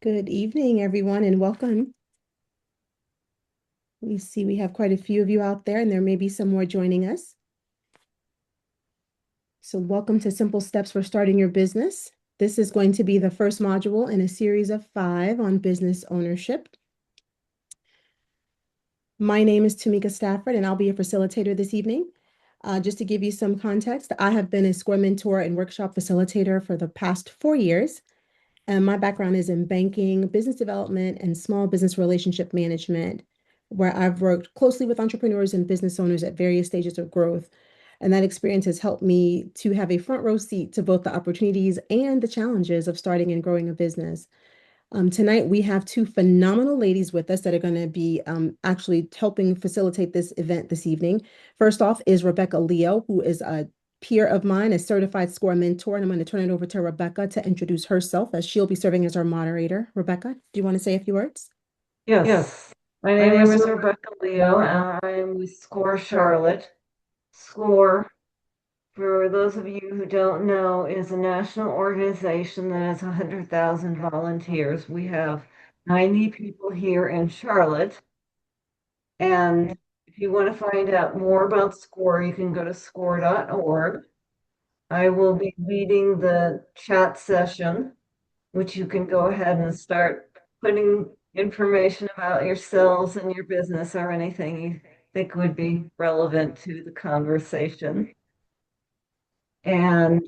Good evening, everyone, and welcome. We see we have quite a few of you out there, and there may be some more joining us. So welcome to Simple Steps for Starting Your Business. This is going to be the first module in a series of 5 on business ownership. My name is Tamika Stafford, and I'll be a facilitator this evening. Just to give you some context, I have been a SCORE mentor and workshop facilitator for the past 4 years. And my background is in banking, business development, and small business relationship management, where I've worked closely with entrepreneurs and business owners at various stages of growth. And that experience has helped me to have a front row seat to both the opportunities and the challenges of starting and growing a business. Tonight, we have two phenomenal ladies with us that are going to be actually helping facilitate this event this evening. First off is Rebecca Leo, who is a peer of mine, a certified SCORE mentor, and I'm going to turn it over to Rebecca to introduce herself as she'll be serving as our moderator. Rebecca, do you want to say a few words? Yes, my name is Rebecca Leo, and I am with SCORE Charlotte. SCORE, for those of you who don't know, is a national organization that has 100,000 volunteers. We have 90 people here in Charlotte. And if you want to find out more about SCORE, you can go to score.org. I will be leading the chat session, which you can go ahead and start putting information about yourselves and your business or anything you think would be relevant to the conversation. And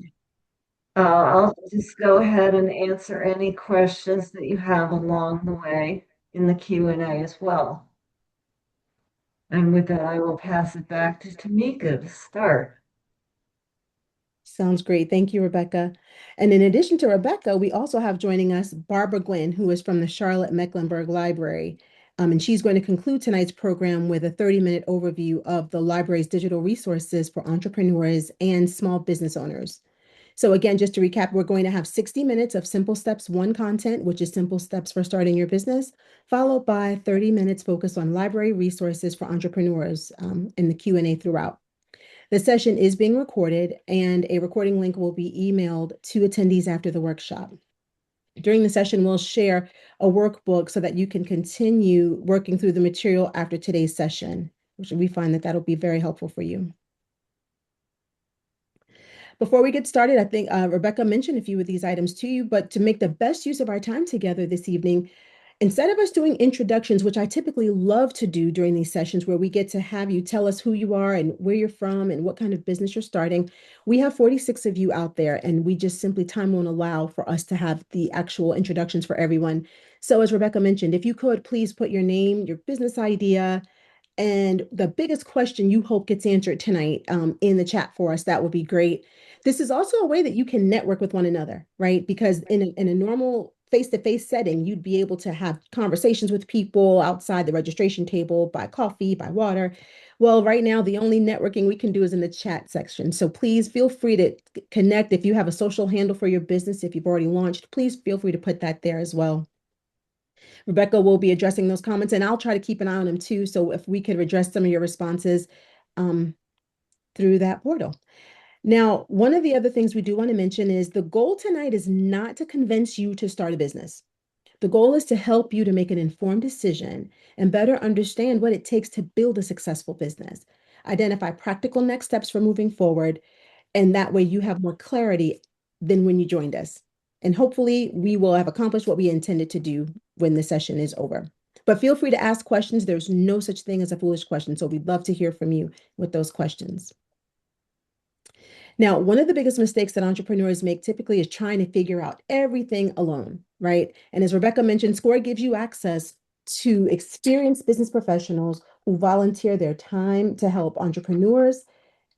I'll just go ahead and answer any questions that you have along the way in the Q&A as well. And with that, I will pass it back to Tamika to start. Sounds great. Thank you, Rebecca. And in addition to Rebecca, we also have joining us Barbara Gwynn, who is from the Charlotte Mecklenburg Library. And she's going to conclude tonight's program with a 30-minute overview of the library's digital resources for entrepreneurs and small business owners. So again, just to recap, we're going to have 60 minutes of Simple Steps 1 content, which is Simple Steps for Starting Your Business, followed by 30 minutes focused on library resources for entrepreneurs in the Q&A throughout. The session is being recorded, and a recording link will be emailed to attendees after the workshop. During the session, we'll share a workbook so that you can continue working through the material after today's session, which we find that that'll be very helpful for you. Before we get started, I think Rebecca mentioned a few of these items to you, but to make the best use of our time together this evening, instead of us doing introductions, which I typically love to do during these sessions where we get to have you tell us who you are and where you're from and what kind of business you're starting, we have 46 of you out there, and we just simply time won't allow for us to have the actual introductions for everyone. So as Rebecca mentioned, if you could please put your name, your business idea, and the biggest question you hope gets answered tonight in the chat for us, that would be great. This is also a way that you can network with one another, right? Because in a normal face-to-face setting, you'd be able to have conversations with people outside the registration table, buy coffee, buy water. Well, right now, the only networking we can do is in the chat section. So please feel free to connect. If you have a social handle for your business, if you've already launched, please feel free to put that there as well. Rebecca will be addressing those comments, and I'll try to keep an eye on them too. So if we could address some of your responses um, through that portal. Now, one of the other things we do want to mention is the goal tonight is not to convince you to start a business. The goal is to help you to make an informed decision and better understand what it takes to build a successful business, identify practical next steps for moving forward, and that way you have more clarity than when you joined us. And hopefully, we will have accomplished what we intended to do when the session is over. But feel free to ask questions. There's no such thing as a foolish question. So we'd love to hear from you with those questions. Now, one of the biggest mistakes that entrepreneurs make typically is trying to figure out everything alone, right? And as Rebecca mentioned, SCORE gives you access to experienced business professionals who volunteer their time to help entrepreneurs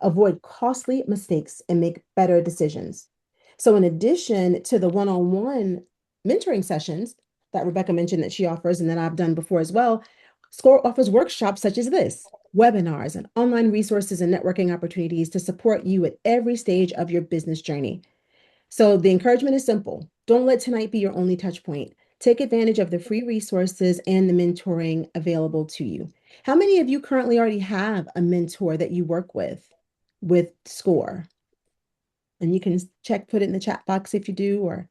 avoid costly mistakes and make better decisions. So, in addition to the one-on-one mentoring sessions that Rebecca mentioned that she offers and that I've done before as well, SCORE offers workshops such as this, webinars and online resources and networking opportunities to support you at every stage of your business journey. So, the encouragement is simple. Don't let tonight be your only touch point. Take advantage of the free resources and the mentoring available to you. How many of you currently already have a mentor that you work with SCORE? And you can check, put it in the chat box if you do, or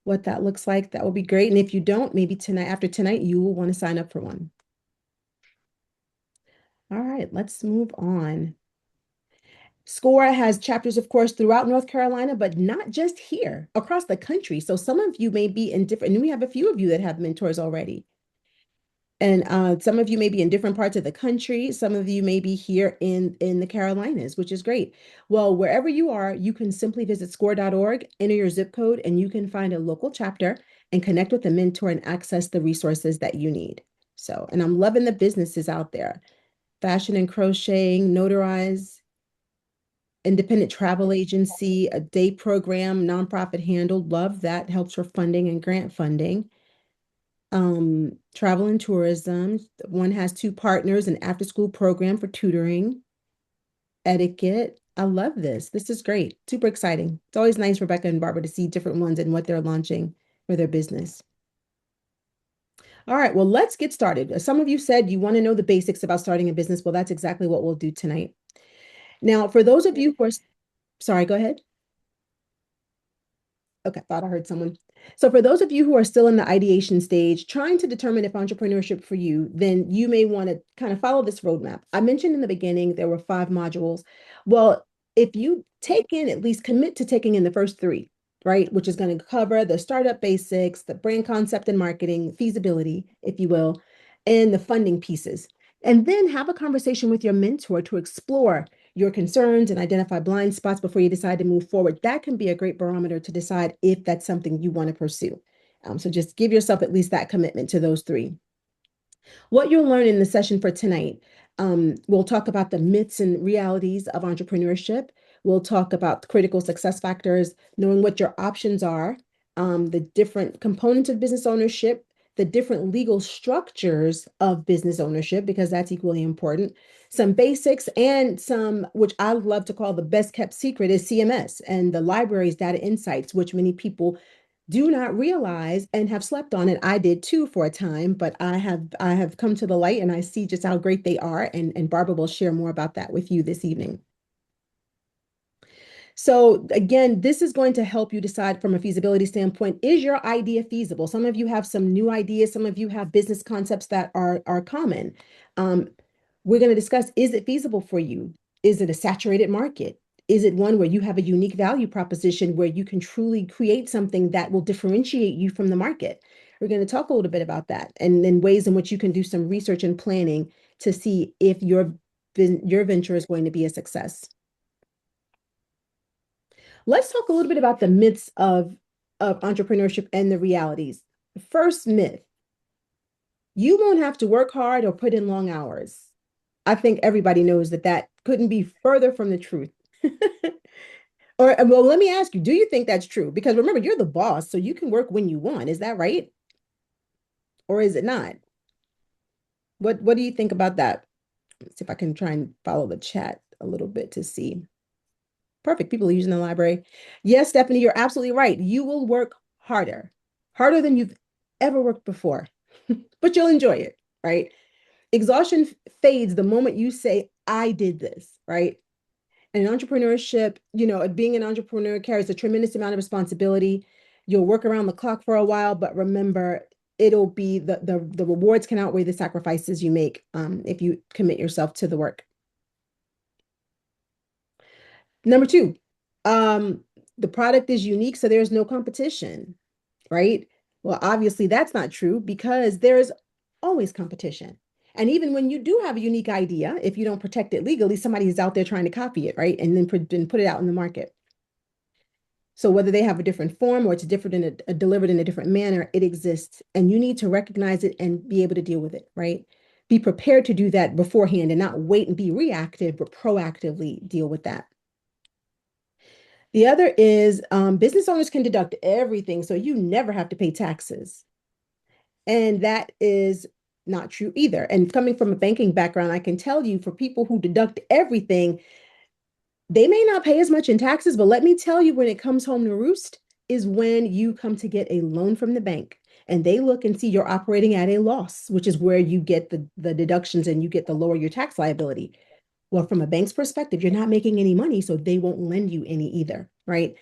what that looks like, that would be great. And if you don't, maybe tonight, after tonight, you will want to sign up for one. All right, let's move on. SCORE has chapters, of course, throughout North Carolina, but not just here, across the country. So some of you may be in different, and we have a few of you that have mentors already. And some of you may be in different parts of the country. Some of you may be here in the Carolinas, which is great. Well, wherever you are, you can simply visit score.org, enter your zip code, and you can find a local chapter and connect with a mentor and access the resources that you need. So, and I'm loving the businesses out there. Fashion and crocheting, notarize, independent travel agency, a day program, nonprofit handled. Love that. Helps for funding and grant funding. Travel and tourism. One has two partners, an after school program for tutoring, etiquette. I love this. This is great. Super exciting. It's always nice, Rebecca and Barbara, to see different ones and what they're launching for their business. All right, well, let's get started. Some of you said you want to know the basics about starting a business. Well, that's exactly what we'll do tonight. Now, for those of you who are, sorry, go ahead. Okay, thought I heard someone. So for those of you who are still in the ideation stage, trying to determine if entrepreneurship for you, then you may want to kind of follow this roadmap. I mentioned in the beginning there were 5 modules. Well, if you take in, at least commit to taking in the first 3, right, which is going to cover the startup basics, the brand concept and marketing, feasibility, if you will, and the funding pieces. And then have a conversation with your mentor to explore your concerns and identify blind spots before you decide to move forward. That can be a great barometer to decide if that's something you want to pursue. So just give yourself at least that commitment to those 3. What you'll learn in the session for tonight, we'll talk about the myths and realities of entrepreneurship. We'll talk about critical success factors, knowing what your options are, the different components of business ownership, the different legal structures of business ownership, because that's equally important. Some basics and some, which I love to call the best kept secret, is CMS and the library's data insights, which many people do not realize and have slept on it. I did too for a time, but I have come to the light and I see just how great they are. And Barbara will share more about that with you this evening. So again, this is going to help you decide from a feasibility standpoint, is your idea feasible? Some of you have some new ideas, some of you have business concepts that are common. We're going to discuss, is it feasible for you? Is it a saturated market? Is it one where you have a unique value proposition where you can truly create something that will differentiate you from the market? We're going to talk a little bit about that and then ways in which you can do some research and planning to see if your venture is going to be a success. Let's talk a little bit about the myths of entrepreneurship and the realities. The first myth, you won't have to work hard or put in long hours. I think everybody knows that that couldn't be further from the truth. Or, well, let me ask you, do you think that's true? Because remember, you're the boss, so you can work when you want. Is that right? Or is it not? What do you think about that? Let's see if I can try and follow the chat a little bit to see. Perfect. People are using the library. Yes, Stephanie, you're absolutely right. You will work harder than you've ever worked before, but you'll enjoy it, right? Exhaustion fades the moment you say, I did this, right? And entrepreneurship, being an entrepreneur carries a tremendous amount of responsibility. You'll work around the clock for a while, but remember, it'll be the rewards can outweigh the sacrifices you make if you commit yourself to the work. Number 2, the product is unique, so there's no competition, right? Well, obviously that's not true because there's always competition. And even when you do have a unique idea, if you don't protect it legally, somebody is out there trying to copy it, right? And then put it out in the market. So whether they have a different form or it's different delivered in a different manner, it exists. And you need to recognize it and be able to deal with it, right? Be prepared to do that beforehand and not wait and be reactive, but proactively deal with that. The other is business owners can deduct everything, so you never have to pay taxes. And that is not true either. And coming from a banking background, I can tell you for people who deduct everything, they may not pay as much in taxes, but let me tell you, when it comes home to roost is when you come to get a loan from the bank and they look and see you're operating at a loss, which is where you get the deductions and you get the lower your tax liability. Well, from a bank's perspective, you're not making any money, so they won't lend you any either, right?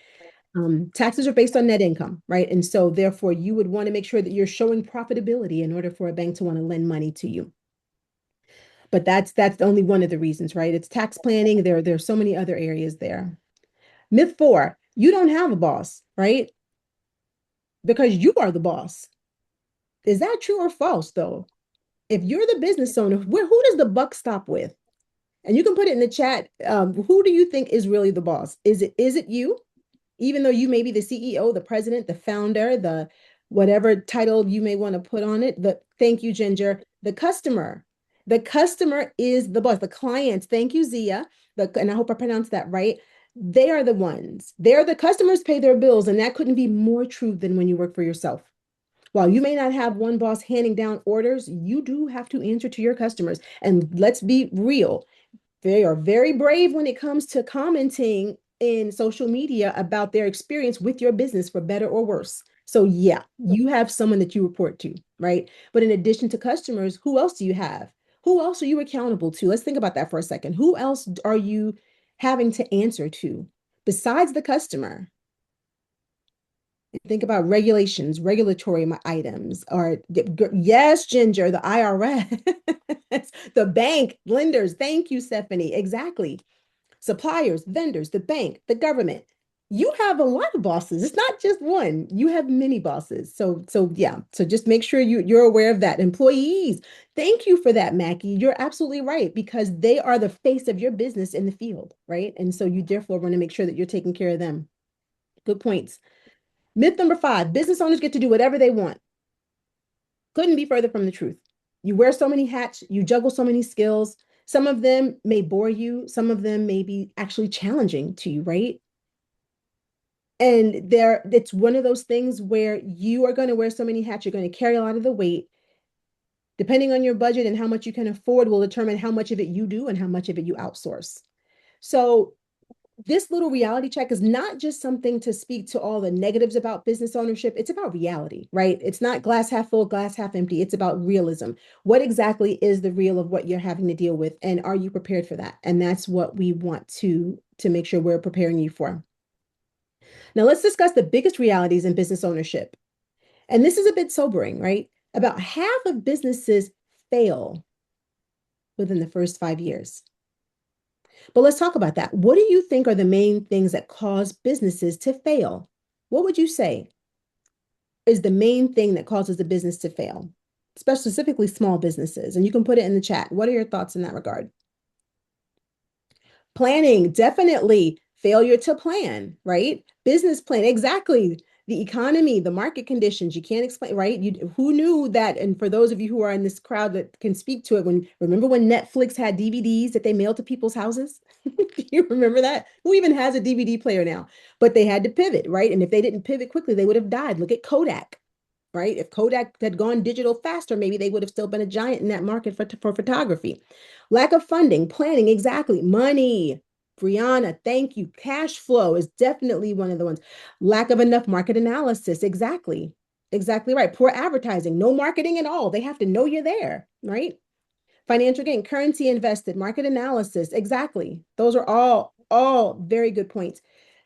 Taxes are based on net income, right? And so therefore you would want to make sure that you're showing profitability in order for a bank to want to lend money to you. But that's only one of the reasons, right? It's tax planning. There's so many other areas there. Myth four, you don't have a boss, right? Because you are the boss. Is that true or false, though? If you're the business owner, who does the buck stop with? And you can put it in the chat. Who do you think is really the boss? Is it you? Even though you may be the CEO, the president, the founder, the whatever title you may want to put on it. Thank you, Ginger. The customer. The customer is the boss. The clients. Thank you, Zia. And I hope I pronounced that right. They are the ones. They're the customers pay their bills, and that couldn't be more true than when you work for yourself. While you may not have one boss handing down orders, you do have to answer to your customers. And let's be real, they are very brave when it comes to commenting in social media about their experience with your business, for better or worse. So, yeah, you have someone that you report to, right? But in addition to customers, who else do you have? Who else are you accountable to? Let's think about that for a second. Who else are you having to answer to besides the customer? Think about regulations, regulatory items, or yes, Ginger, the IRS, the bank, lenders. Thank you, Stephanie. Exactly. Suppliers, vendors, the bank, the government. You have a lot of bosses. It's not just one. You have many bosses. So yeah. So just make sure you're aware of that. Employees, thank you for that, Mackie. You're absolutely right, because they are the face of your business in the field, right? And so you therefore want to make sure that you're taking care of them. Good points. Myth number five, business owners get to do whatever they want. Couldn't be further from the truth. You wear so many hats, you juggle so many skills. Some of them may bore you, some of them may be actually challenging to you, right? And it's one of those things where you are going to wear so many hats, you're going to carry a lot of the weight. Depending on your budget and how much you can afford will determine how much of it you do and how much of it you outsource. So this little reality check is not just something to speak to all the negatives about business ownership. It's about reality, right? It's not glass half full, glass half empty. It's about realism. What exactly is the real of what you're having to deal with? And are you prepared for that? And that's what we want to make sure we're preparing you for. Now let's discuss the biggest realities in business ownership. And this is a bit sobering, right? About half of businesses fail within the first 5 years. But let's talk about that. What do you think are the main things that cause businesses to fail? What would you say is the main thing that causes a business to fail, specifically small businesses? And you can put it in the chat. What are your thoughts in that regard? Planning, definitely. Failure to plan, right? Business plan, exactly. The economy, the market conditions, you can't explain, right? Who knew that? And for those of you who are in this crowd that can speak to it, remember when Netflix had DVDs that they mailed to people's houses? Do you remember that? Who even has a DVD player now? But they had to pivot, right? And if they didn't pivot quickly, they would have died. Look at Kodak, right? If Kodak had gone digital faster, maybe they would have still been a giant in that market for photography. Lack of funding, planning, exactly. Money. Brianna, thank you. Cash flow is definitely one of the ones. Lack of enough market analysis, exactly. Exactly right. Poor advertising, no marketing at all. They have to know you're there, right? Financial gain, currency invested, market analysis, exactly. Those are all very good points.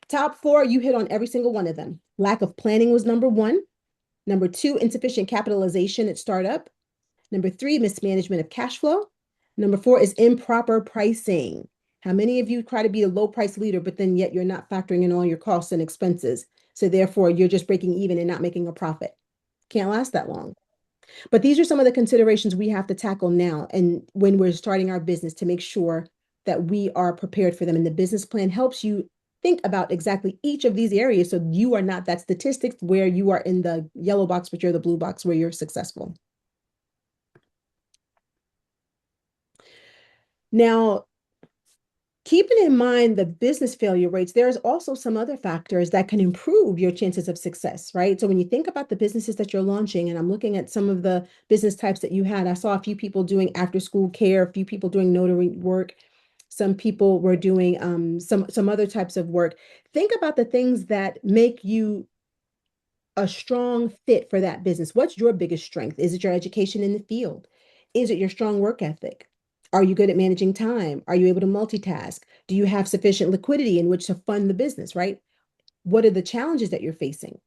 Top four, you hit on every single one of them. Lack of planning was number one. Number two, insufficient capitalization at startup. Number three, mismanagement of cash flow. Number four is improper pricing. How many of you try to be a low price leader, but then yet you're not factoring in all your costs and expenses? So therefore, you're just breaking even and not making a profit. Can't last that long. But these are some of the considerations we have to tackle now and when we're starting our business to make sure that we are prepared for them. And the business plan helps you think about exactly each of these areas so you are not that statistic where you are in the yellow box, but you're the blue box where you're successful. Now, keeping in mind the business failure rates, there's also some other factors that can improve your chances of success, right? So when you think about the businesses that you're launching, and I'm looking at some of the business types that you had, I saw a few people doing after school care, a few people doing notary work, some people were doing some other types of work. Think about the things that make you a strong fit for that business. What's your biggest strength? Is it your education in the field? Is it your strong work ethic? Are you good at managing time? Are you able to multitask? Do you have sufficient liquidity in which to fund the business, right? What are the challenges that you're facing?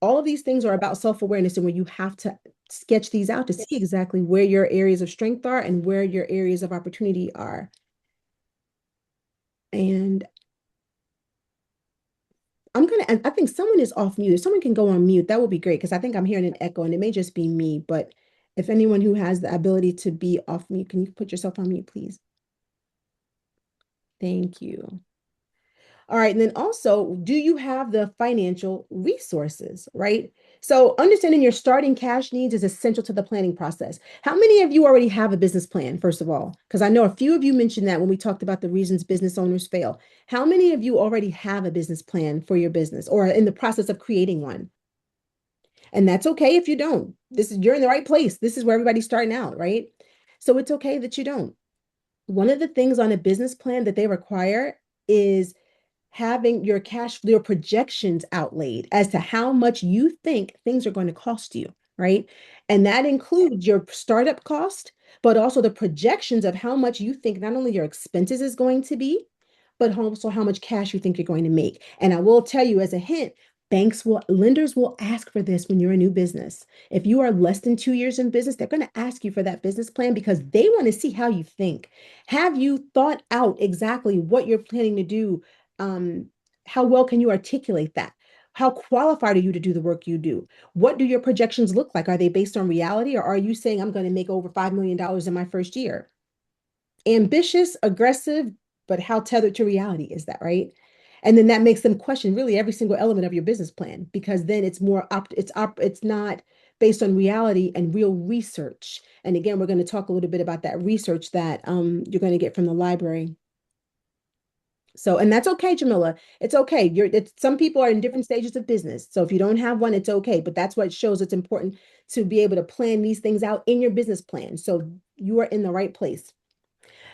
All of these things are about self-awareness, and where you have to sketch these out to see exactly where your areas of strength are and where your areas of opportunity are. And I think someone is off mute. If someone can go on mute, that would be great because I think I'm hearing an echo and it may just be me. But if anyone who has the ability to be off mute, can you put yourself on mute, please? Thank you. All right. And then also, do you have the financial resources, right? So understanding your starting cash needs is essential to the planning process. How many of you already have a business plan, first of all? Because I know a few of you mentioned that when we talked about the reasons business owners fail. How many of you already have a business plan for your business or are in the process of creating one? And that's okay if you don't. You're in the right place. This is where everybody's starting out, right? So it's okay that you don't. One of the things on a business plan that they require is having your projections outlaid as to how much you think things are going to cost you, right? And that includes your startup cost, but also the projections of how much you think not only your expenses is going to be, but also how much cash you think you're going to make. And I will tell you as a hint, lenders will ask for this when you're a new business. If you are less than 2 years in business, they're going to ask you for that business plan because they want to see how you think. Have you thought out exactly what you're planning to do? um, how well can you articulate that? How qualified are you to do the work you do? What do your projections look like? Are they based on reality, or are you saying I'm going to make over $5 million in my first year? Ambitious, aggressive, but how tethered to reality is that, right? And then that makes them question really every single element of your business plan because then it's not based on reality and real research. And again, we're going to talk a little bit about that research that you're going to get from the library. So, and that's okay, Jamila. It's okay. Some people are in different stages of business. So if you don't have one, it's okay. But that's what shows it's important to be able to plan these things out in your business plan. So you are in the right place.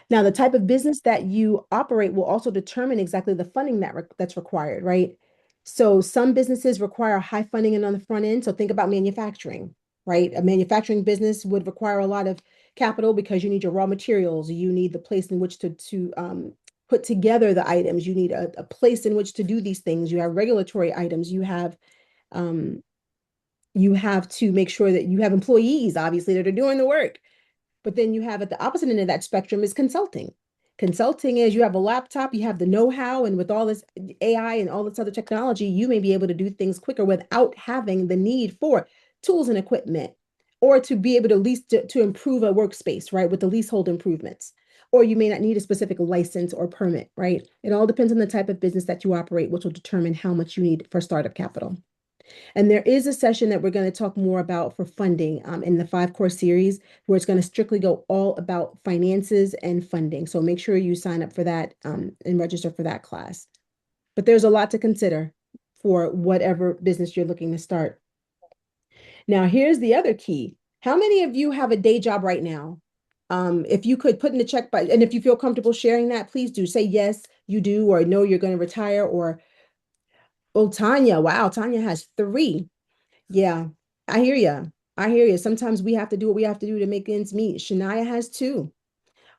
Now, the type of business that you operate will also determine exactly the funding that's required, right? So some businesses require high funding and on the front end. So think about manufacturing, right? A manufacturing business would require a lot of capital because you need your raw materials, you need the place in which to put together the items, you need a place in which to do these things. You have regulatory items, um, you have to make sure that you have employees, obviously, that are doing the work. But then you have at the opposite end of that spectrum is consulting. Consulting is you have a laptop, you have the know-how, and with all this AI and all this other technology, you may be able to do things quicker without having the need for tools and equipment, or to be able to to improve a workspace, right? With the leasehold improvements. Or you may not need a specific license or permit, right? It all depends on the type of business that you operate, which will determine how much you need for startup capital. And there is a session that we're going to talk more about for funding in the 5 course series, where it's going to strictly go all about finances and funding. So make sure you sign up for that and register for that class. But there's a lot to consider for whatever business you're looking to start. Now, here's the other key. How many of you have a day job right now? If you could put in the check, and if you feel comfortable sharing that, please do say yes, you do, or no, you're going to retire, or oh, Tanya, wow, Tanya has 3. Yeah, I hear you. I hear you. Sometimes we have to do what we have to do to make ends meet. Shania has 2.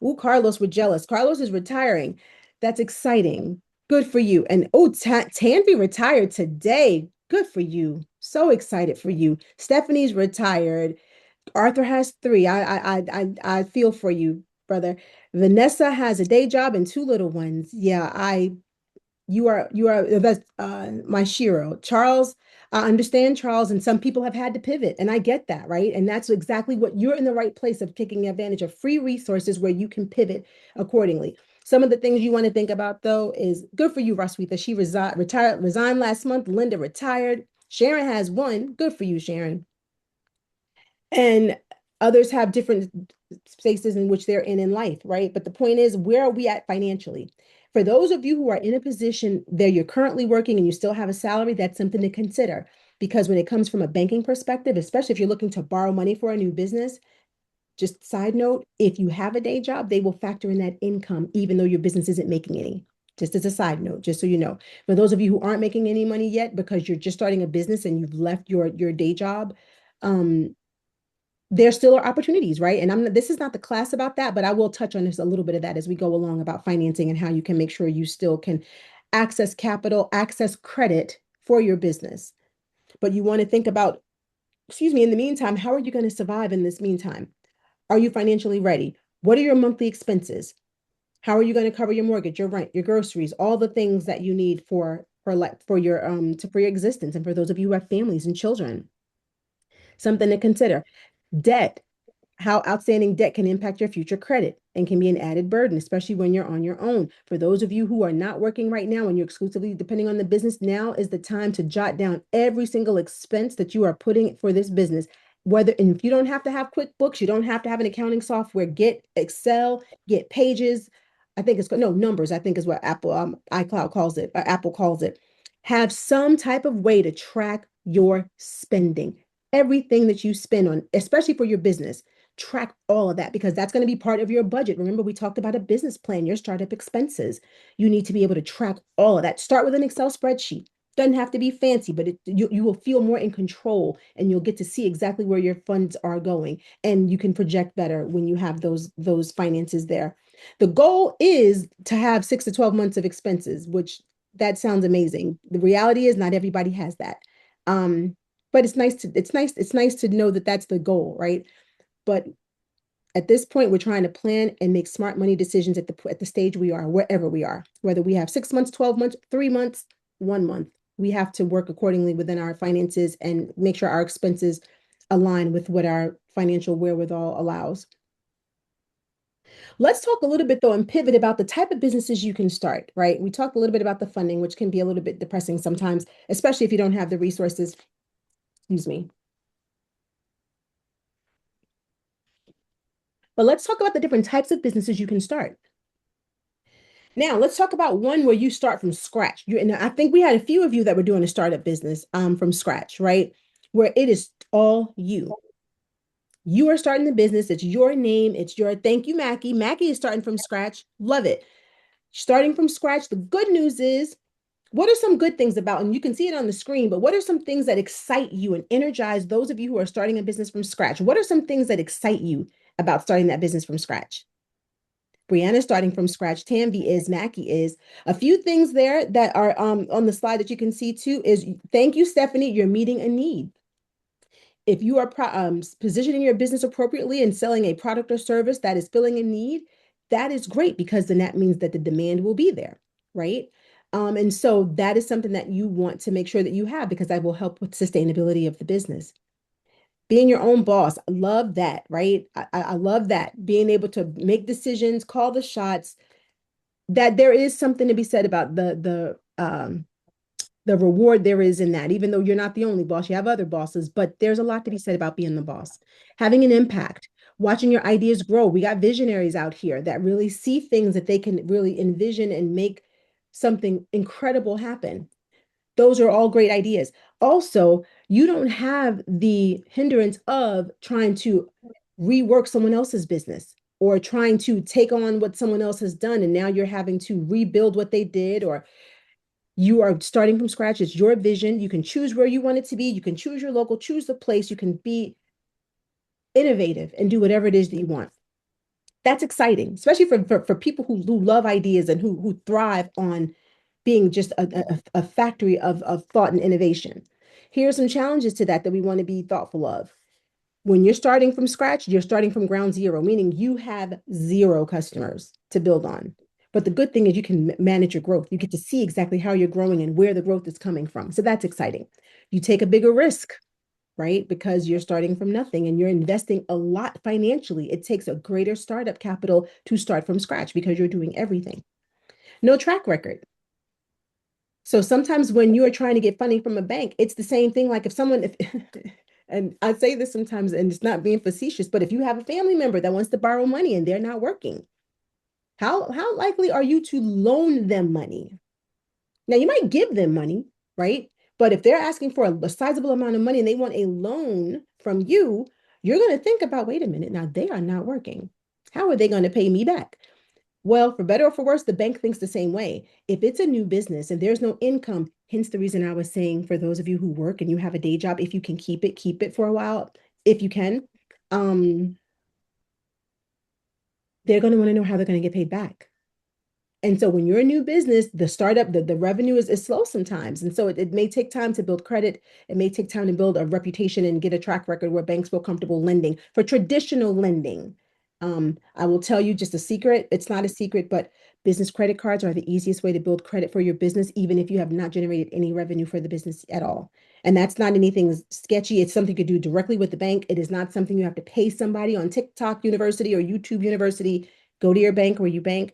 Ooh, Carlos, we're jealous. Carlos is retiring. That's exciting. Good for you. And oh, Tanvi retired today. Good for you. So excited for you. Stephanie's retired. Arthur has 3. I feel for you, brother. Vanessa has a day job and 2 little ones. Yeah, you are that's my Shiro. Charles, I understand Charles, and some people have had to pivot, and I get that, right? And that's exactly what you're in the right place of taking advantage of free resources where you can pivot accordingly. Some of the things you want to think about though is good for you, Raswitha. She resigned last month. Linda retired. Sharon has 1. Good for you, Sharon. And others have different spaces in which they're in life, right? But the point is, where are we at financially? For those of you who are in a position that you're currently working and you still have a salary, that's something to consider. Because when it comes from a banking perspective, especially if you're looking to borrow money for a new business, just side note, if you have a day job, they will factor in that income, even though your business isn't making any. Just as a side note, just so you know. For those of you who aren't making any money yet because you're just starting a business and you've left your day job, um, there still are opportunities, right? And this is not the class about that, but I will touch on this a little bit of that as we go along about financing and how you can make sure you still can access capital, access credit for your business. But you want to think about, excuse me, in the meantime, how are you going to survive in this meantime? Are you financially ready? What are your monthly expenses? How are you going to cover your mortgage, your rent, your groceries, all the things that you need for your existence, and for those of you who have families and children? Something to consider. Debt, how outstanding debt can impact your future credit and can be an added burden, especially when you're on your own. For those of you who are not working right now and you're exclusively depending on the business, now is the time to jot down every single expense that you are putting for this business. Whether, and if you don't have to have QuickBooks, you don't have to have an accounting software, get Excel, get Pages. I think it's no Numbers, I think is what Apple iCloud calls it, Apple calls it. Have some type of way to track your spending, everything that you spend on, especially for your business. Track all of that because that's going to be part of your budget. Remember, we talked about a business plan, your startup expenses. You need to be able to track all of that. Start with an Excel spreadsheet. Doesn't have to be fancy, but you will feel more in control and you'll get to see exactly where your funds are going. And you can project better when you have those finances there. The goal is to have 6 to 12 months of expenses, which that sounds amazing. The reality is not everybody has that. Um, but it's nice to know that that's the goal, right? But at this point, we're trying to plan and make smart money decisions at the stage we are, wherever we are, whether we have 6 months, 12 months, 3 months, 1 month. We have to work accordingly within our finances and make sure our expenses align with what our financial wherewithal allows. Let's talk a little bit though and pivot about the type of businesses you can start, right? We talked a little bit about the funding, which can be a little bit depressing sometimes, especially if you don't have the resources. Excuse me. But let's talk about the different types of businesses you can start. Now, let's talk about one where you start from scratch. And I think we had a few of you that were doing a startup business from scratch, right? Where it is all you. You are starting the business. It's your name. It's your thank you, Mackie. Mackie is starting from scratch. Love it. Starting from scratch. The good news is, what are some good things about, and you can see it on the screen, but what are some things that excite you and energize those of you who are starting a business from scratch? What are some things that excite you about starting that business from scratch? Brianna starting from scratch. Tanvi is, Mackie is. A few things there that are on the slide that you can see too is thank you, Stephanie. You're meeting a need. If you are positioning your business appropriately and selling a product or service that is filling a need, that is great because then that means that the demand will be there, right? And so that is something that you want to make sure that you have because that will help with sustainability of the business. Being your own boss, I love that, right? I love that. Being able to make decisions, call the shots, that there is something to be said about the reward there is in that, even though you're not the only boss, you have other bosses, but there's a lot to be said about being the boss, having an impact, watching your ideas grow. We got visionaries out here that really see things that they can really envision and make something incredible happen. Those are all great ideas. Also, you don't have the hindrance of trying to rework someone else's business or trying to take on what someone else has done. And now you're having to rebuild what they did, or you are starting from scratch. It's your vision. You can choose where you want it to be. You can choose your local, choose the place. You can be innovative and do whatever it is that you want. That's exciting, especially for people who love ideas and who thrive on being just a factory of thought and innovation. Here are some challenges to that we want to be thoughtful of. When you're starting from scratch, you're starting from ground zero, meaning you have zero customers to build on. But the good thing is you can manage your growth. You get to see exactly how you're growing and where the growth is coming from. So that's exciting. You take a bigger risk, right? Because you're starting from nothing and you're investing a lot financially. It takes a greater startup capital to start from scratch because you're doing everything. No track record. So sometimes when you are trying to get funding from a bank, it's the same thing. Like if someone, if, and I say this sometimes, and it's not being facetious, but if you have a family member that wants to borrow money and they're not working, how likely are you to loan them money? Now you might give them money, right? But if they're asking for a sizable amount of money and they want a loan from you, you're going to think about, wait a minute, now they are not working. How are they going to pay me back? Well, for better or for worse, the bank thinks the same way. If it's a new business and there's no income, hence the reason I was saying for those of you who work and you have a day job, if you can keep it for a while, if you can, um, they're going to want to know how they're going to get paid back. And so when you're a new business, the startup, the revenue is slow sometimes. And so it may take time to build credit. It may take time to build a reputation and get a track record where banks feel comfortable lending for traditional lending. I will tell you just a secret. It's not a secret, but business credit cards are the easiest way to build credit for your business, even if you have not generated any revenue for the business at all. And that's not anything sketchy. It's something you could do directly with the bank. It is not something you have to pay somebody on TikTok University or YouTube University. Go to your bank where you bank.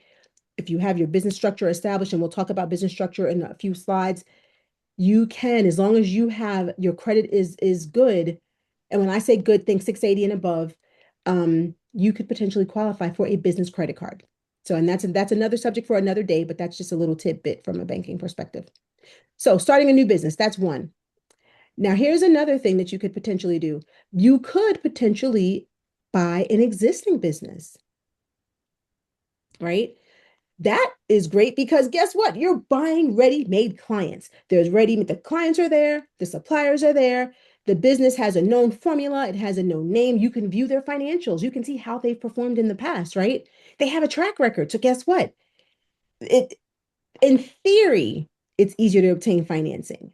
If you have your business structure established, and we'll talk about business structure in a few slides, you can, as long as you have your credit is good. And when I say good, think 680 and above, you could potentially qualify for a business credit card. So, and that's another subject for another day, but that's just a little tidbit from a banking perspective. So, starting a new business, that's one. Now, here's another thing that you could potentially do. You could potentially buy an existing business, right? That is great because guess what? You're buying ready-made clients. The clients are there, the suppliers are there, the business has a known formula, it has a known name. You can view their financials, you can see how they've performed in the past, right? They have a track record. So guess what? It in theory, it's easier to obtain financing.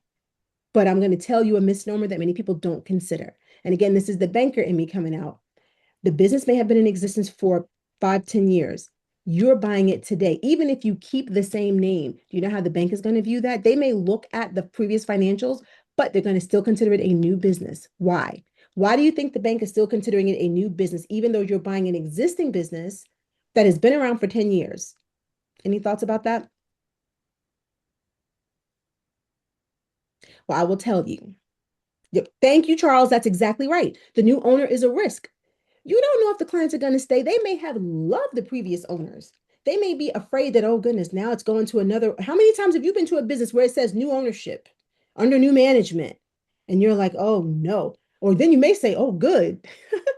But I'm going to tell you a misnomer that many people don't consider. And again, this is the banker in me coming out. The business may have been in existence for 5, 10 years. You're buying it today. Even if you keep the same name, do you know how the bank is going to view that? They may look at the previous financials, but they're going to still consider it a new business. Why? Why do you think the bank is still considering it a new business, even though you're buying an existing business that has been around for 10 years? Any thoughts about that? Well, I will tell you. Yep. Thank you, Charles. That's exactly right. The new owner is a risk. You don't know if the clients are going to stay. They may have loved the previous owners. They may be afraid that, oh goodness, now it's going to another. How many times have you been to a business where it says new ownership under new management? And you're like, oh no. Or then you may say, oh, good.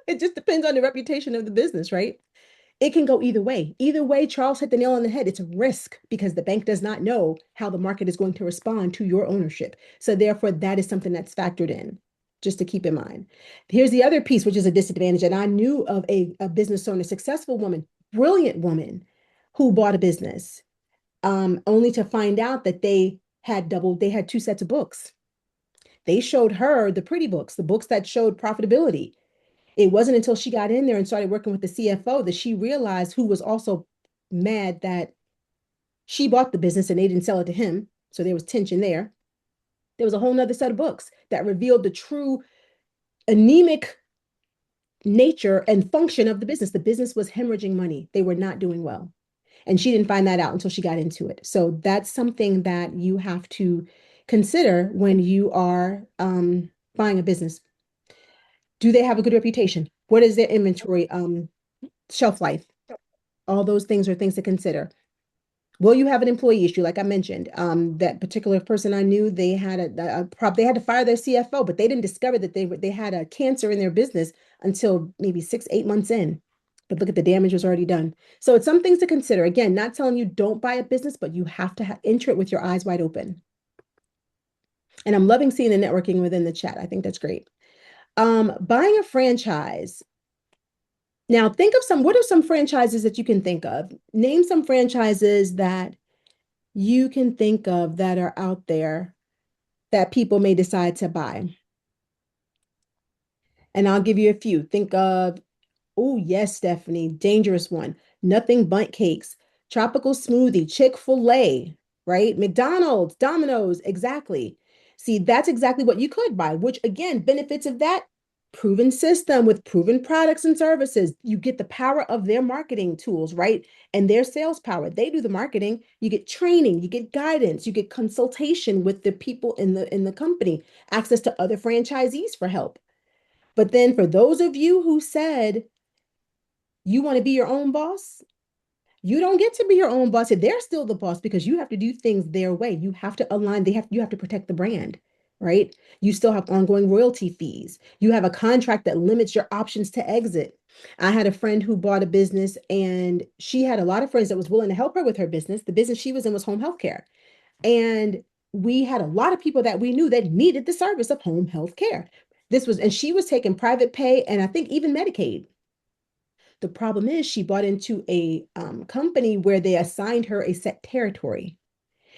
It just depends on the reputation of the business, right? It can go either way. Either way, Charles hit the nail on the head. It's a risk because the bank does not know how the market is going to respond to your ownership. So, therefore, that is something that's factored in, just to keep in mind. Here's the other piece, which is a disadvantage. And I knew of a business owner, successful woman, brilliant woman who bought a business, only to find out that they had two sets of books. They showed her the pretty books, the books that showed profitability. It wasn't until she got in there and started working with the CFO that she realized, who was also mad that she bought the business and they didn't sell it to him. So there was tension there. There was a whole nother set of books that revealed the true anemic nature and function of the business. The business was hemorrhaging money. They were not doing well. And she didn't find that out until she got into it. So that's something that you have to consider when you are buying a business. Do they have a good reputation? What is their inventory shelf life? All those things are things to consider. Will you have an employee issue? Like I mentioned, that particular person I knew, they had they had to fire their CFO, but they didn't discover that they had a cancer in their business until maybe 6, 8 months in. But look at the damage was already done. So it's some things to consider. Again, not telling you don't buy a business, but you have to enter it with your eyes wide open. And I'm loving seeing the networking within the chat. I think that's great. Buying a franchise. Now, think of what are some franchises that you can think of? Name some franchises that you can think of that are out there that people may decide to buy. And I'll give you a few. Think of, oh, yes, Stephanie, dangerous one. Nothing Bundt Cakes, Tropical Smoothie, Chick-fil-A, right? McDonald's, Domino's, exactly. See, that's exactly what you could buy, which again, benefits of that proven system with proven products and services. You get the power of their marketing tools, right? And their sales power. They do the marketing. You get training, you get guidance, you get consultation with the people in the company, access to other franchisees for help. But then for those of you who said you want to be your own boss, you don't get to be your own boss. They're still the boss because you have to do things their way. You have to align, you have to protect the brand, right? You still have ongoing royalty fees. You have a contract that limits your options to exit. I had a friend who bought a business and she had a lot of friends that was willing to help her with her business. The business she was in was home health care. And we had a lot of people that we knew that needed the service of home health care. And she was taking private pay and I think even Medicaid. The problem is she bought into a company where they assigned her a set territory.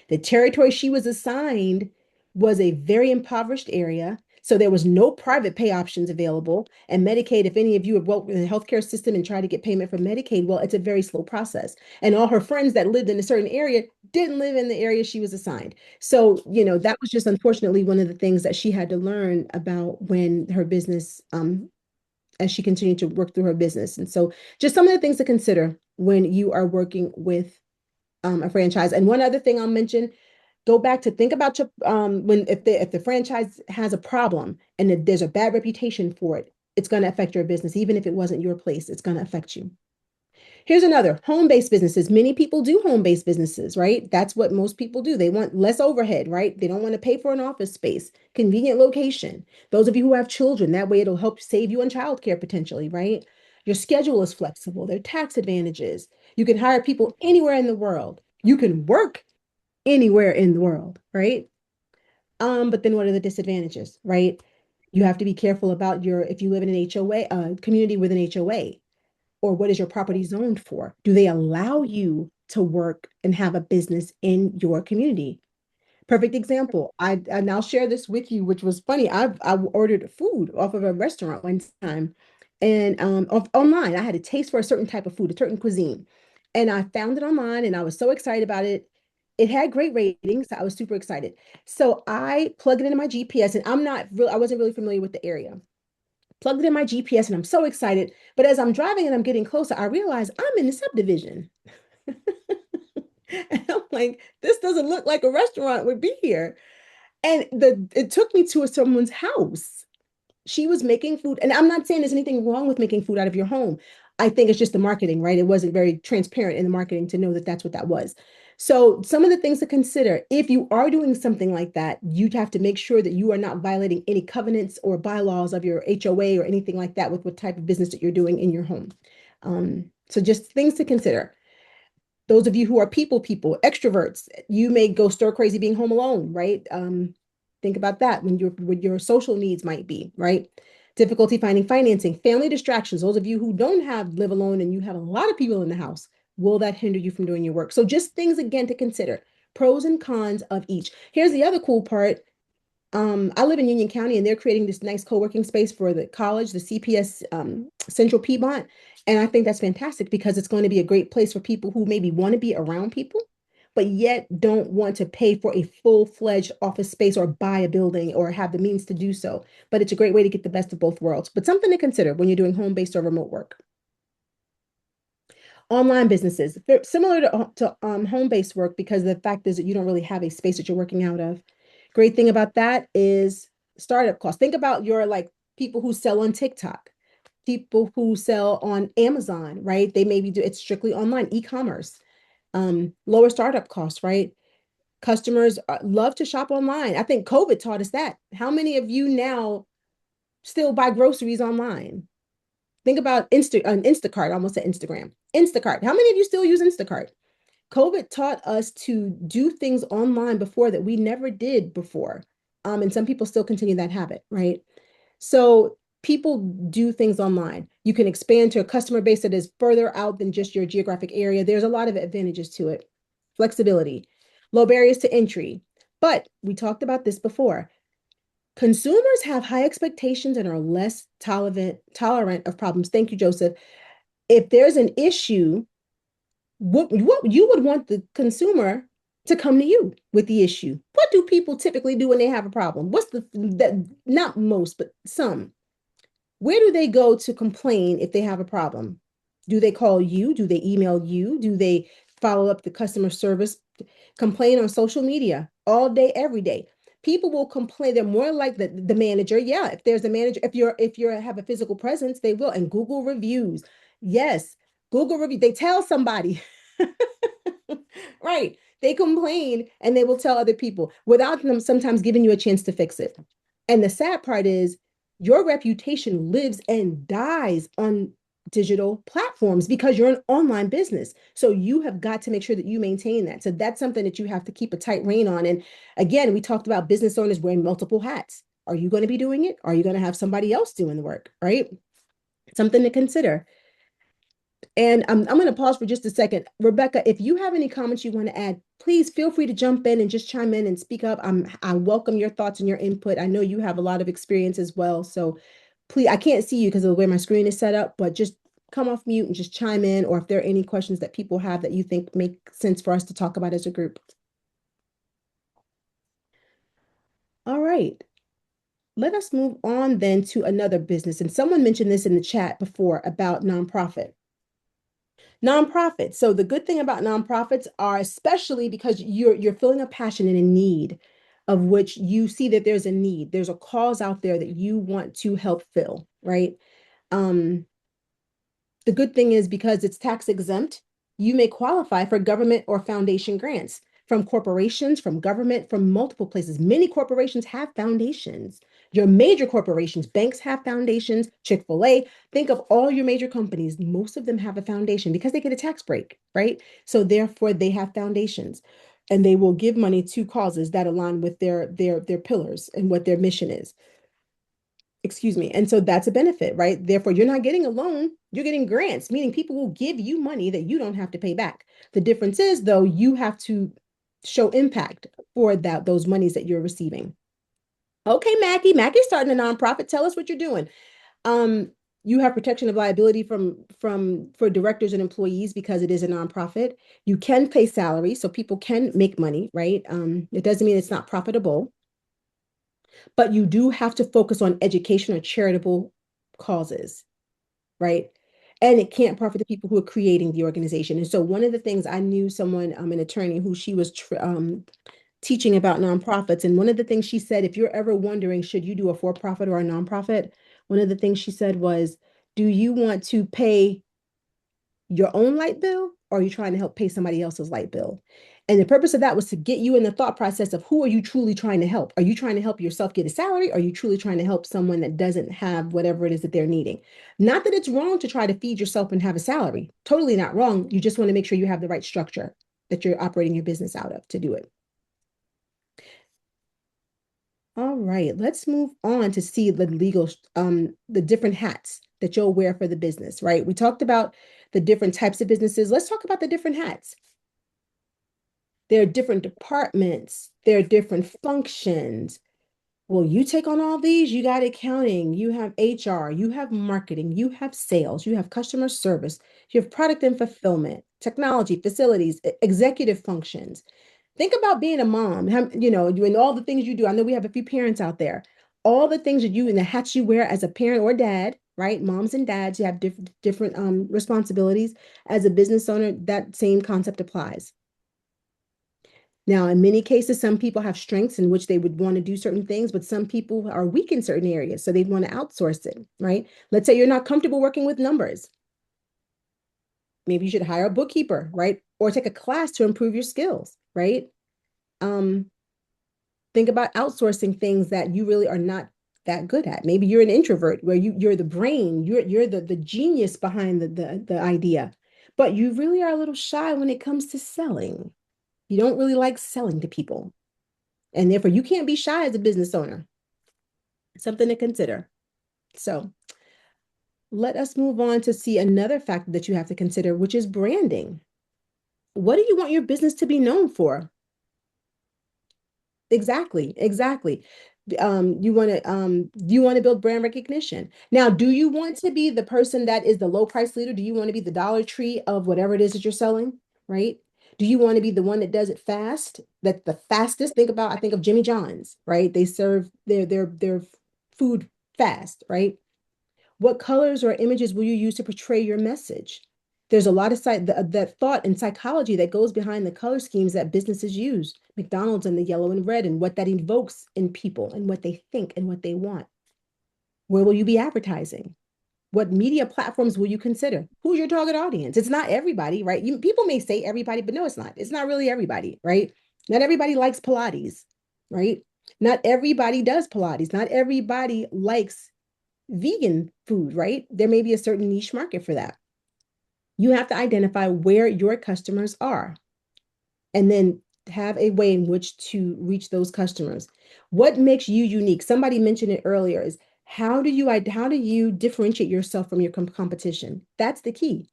The territory she was assigned was a very impoverished area. So there was no private pay options available. And Medicaid, if any of you have worked in the healthcare system and tried to get payment from Medicaid, well, it's a very slow process. And all her friends that lived in a certain area didn't live in the area she was assigned. So, that was just unfortunately one of the things that she had to learn about when her business, as she continued to work through her business. And so just some of the things to consider when you are working with a franchise. And one other thing I'll mention, go back to think about your when if the franchise has a problem and there's a bad reputation for it, it's going to affect your business. Even if it wasn't your place, it's going to affect you. Here's another, home-based businesses. Many people do home-based businesses, right? That's what most people do. They want less overhead, right? They don't want to pay for an office space, convenient location. Those of you who have children, that way it'll help save you on childcare potentially, right? Your schedule is flexible. There are tax advantages. You can hire people anywhere in the world. You can work anywhere in the world, right? But then what are the disadvantages, right? You have to be careful about if you live in an HOA, community with an HOA, or what is your property zoned for? Do they allow you to work and have a business in your community? Perfect example. I now share this with you, which was funny. I ordered food off of a restaurant one time, and online. I had a taste for a certain type of food, a certain cuisine, and I found it online, and I was so excited about it. It had great ratings, so I was super excited. So I plugged it into my GPS, and I wasn't really familiar with the area. Plugged it in my GPS, and I'm so excited. But as I'm driving and I'm getting closer, I realize I'm in the subdivision. And I'm like, this doesn't look like a restaurant would be here. And it took me to someone's house. She was making food, and I'm not saying there's anything wrong with making food out of your home. I think it's just the marketing, right? It wasn't very transparent in the marketing to know that that's what that was. So some of the things to consider, if you are doing something like that, you'd have to make sure that you are not violating any covenants or bylaws of your HOA or anything like that with what type of business that you're doing in your home. So just things to consider. Those of you who are people, extroverts, you may go stir crazy being home alone, right? Think about that when what your social needs might be, right? Difficulty finding financing, family distractions. Those of you who don't have live alone and you have a lot of people in the house, will that hinder you from doing your work? So just things again to consider, pros and cons of each. Here's the other cool part. I live in Union County and they're creating this nice co-working space for the college, the CPS Central Piedmont. And I think that's fantastic because it's going to be a great place for people who maybe want to be around people, but yet don't want to pay for a full-fledged office space or buy a building or have the means to do so. But it's a great way to get the best of both worlds. But something to consider when you're doing home-based or remote work. Online businesses, similar to home-based work because the fact is that you don't really have a space that you're working out of. Great thing about that is startup costs. Think about your like people who sell on TikTok, people who sell on Amazon, right? They maybe do it's strictly online e-commerce. Lower startup costs, right? Customers love to shop online. I think COVID taught us that. How many of you now still buy groceries online? Think about Instacart, I almost said Instagram. Instacart. How many of you still use Instacart? COVID taught us to do things online before that we never did before. And some people still continue that habit, right? So people do things online. You can expand to a customer base that is further out than just your geographic area. There's a lot of advantages to it. Flexibility, low barriers to entry. But we talked about this before. Consumers have high expectations and are less tolerant of problems. Thank you, Joseph. If there's an issue, what you would want the consumer to come to you with the issue. What do people typically do when they have a problem? What's that not most, but some. Where do they go to complain if they have a problem? Do they call you? Do they email you? Do they follow up the customer service? Complain on social media all day, every day. People will complain. They're more like the manager. Yeah, if there's a manager, if you have a physical presence, they will. And Google reviews. Yes, Google review. They tell somebody. Right. They complain and they will tell other people without them sometimes giving you a chance to fix it. And the sad part is your reputation lives and dies on digital platforms because you're an online business. So you have got to make sure that you maintain that. So that's something that you have to keep a tight rein on. And again, we talked about business owners wearing multiple hats. Are you going to be doing it? Are you going to have somebody else doing the work? Right. Something to consider. And I'm going to pause for just a second. Rebecca, if you have any comments you want to add, please feel free to jump in and just chime in and speak up. I welcome your thoughts and your input. I know you have a lot of experience as well. So please, I can't see you because of the way my screen is set up, but just come off mute and just chime in, or if there are any questions that people have that you think make sense for us to talk about as a group. All right. Let us move on then to another business. And someone mentioned this in the chat before about nonprofit. Nonprofits. So the good thing about nonprofits are, especially because you're feeling a passion and a need of which you see that there's a need, there's a cause out there that you want to help fill, right? Um, the good thing is because it's tax exempt, you may qualify for government or foundation grants from corporations, from government, from multiple places. Many corporations have foundations. Your major corporations, banks have foundations, Chick-fil-A, think of all your major companies. Most of them have a foundation because they get a tax break, right? So therefore they have foundations and they will give money to causes that align with their pillars and what their mission is. Excuse me. And so that's a benefit, right? Therefore, you're not getting a loan, you're getting grants, meaning people will give you money that you don't have to pay back. The difference is, though, you have to show impact for those monies that you're receiving. Okay, Mackie. Mackie's starting a nonprofit. Tell us what you're doing. Um, you have protection of liability from for directors and employees because it is a nonprofit. You can pay salary, so people can make money, right? It doesn't mean it's not profitable, but you do have to focus on education or charitable causes, right? And it can't profit the people who are creating the organization. And so one of the things I knew someone, an attorney who she was teaching about nonprofits. And one of the things she said, if you're ever wondering, should you do a for-profit or a nonprofit? One of the things she said was, do you want to pay your own light bill or are you trying to help pay somebody else's light bill? And the purpose of that was to get you in the thought process of who are you truly trying to help? Are you trying to help yourself get a salary? Or are you truly trying to help someone that doesn't have whatever it is that they're needing? Not that it's wrong to try to feed yourself and have a salary. Totally not wrong. You just want to make sure you have the right structure that you're operating your business out of to do it. All right, let's move on to see the different hats that you'll wear for the business, right? We talked about the different types of businesses. Let's talk about the different hats. There are different departments, there are different functions. Well, you take on all these, you got accounting, you have HR, you have marketing, you have sales, you have customer service, you have product and fulfillment, technology, facilities, executive functions. Think about being a mom, doing all the things you do. I know we have a few parents out there. All the things that you and the hats you wear as a parent or dad, right? Moms and dads, you have different responsibilities. As a business owner, that same concept applies. Now, in many cases, some people have strengths in which they would want to do certain things, but some people are weak in certain areas, so they want to outsource it, right? Let's say you're not comfortable working with numbers. Maybe you should hire a bookkeeper, right? Or take a class to improve your skills, right? Um, think about outsourcing things that you really are not that good at. Maybe you're an introvert where you're the brain, you're the genius behind the idea, but you really are a little shy when it comes to selling. You don't really like selling to people. And therefore, you can't be shy as a business owner. Something to consider. So let us move on to see another factor that you have to consider, which is branding. What do you want your business to be known for? Exactly, exactly. You want to build brand recognition. Now, do you want to be the person that is the low price leader? Do you want to be the Dollar Tree of whatever it is that you're selling, right? Do you want to be the one that does it fast? That the fastest? I think of Jimmy John's, right? They serve their food fast, right? What colors or images will you use to portray your message? There's a lot of that thought and psychology that goes behind the color schemes that businesses use. McDonald's and the yellow and red and what that evokes in people and what they think and what they want. Where will you be advertising? What media platforms will you consider? Who's your target audience? It's not everybody, right? People may say everybody, but no, it's not. It's not really everybody, right? Not everybody likes Pilates, right? Not everybody does Pilates. Not everybody likes vegan food, right? There may be a certain niche market for that. You have to identify where your customers are and then have a way in which to reach those customers. What makes you unique? Somebody mentioned it earlier is how do you differentiate yourself from your competition? That's the key.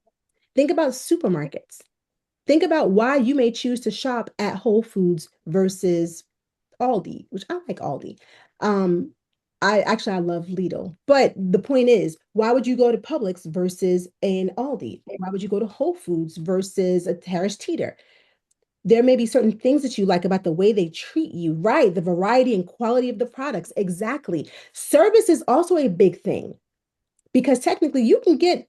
Think about supermarkets. Think about why you may choose to shop at Whole Foods versus Aldi, which I like Aldi. Um, I love Lidl. But the point is, why would you go to Publix versus an Aldi? Or why would you go to Whole Foods versus a Harris Teeter? There may be certain things that you like about the way they treat you, right? The variety and quality of the products. Exactly. Service is also a big thing because technically you can get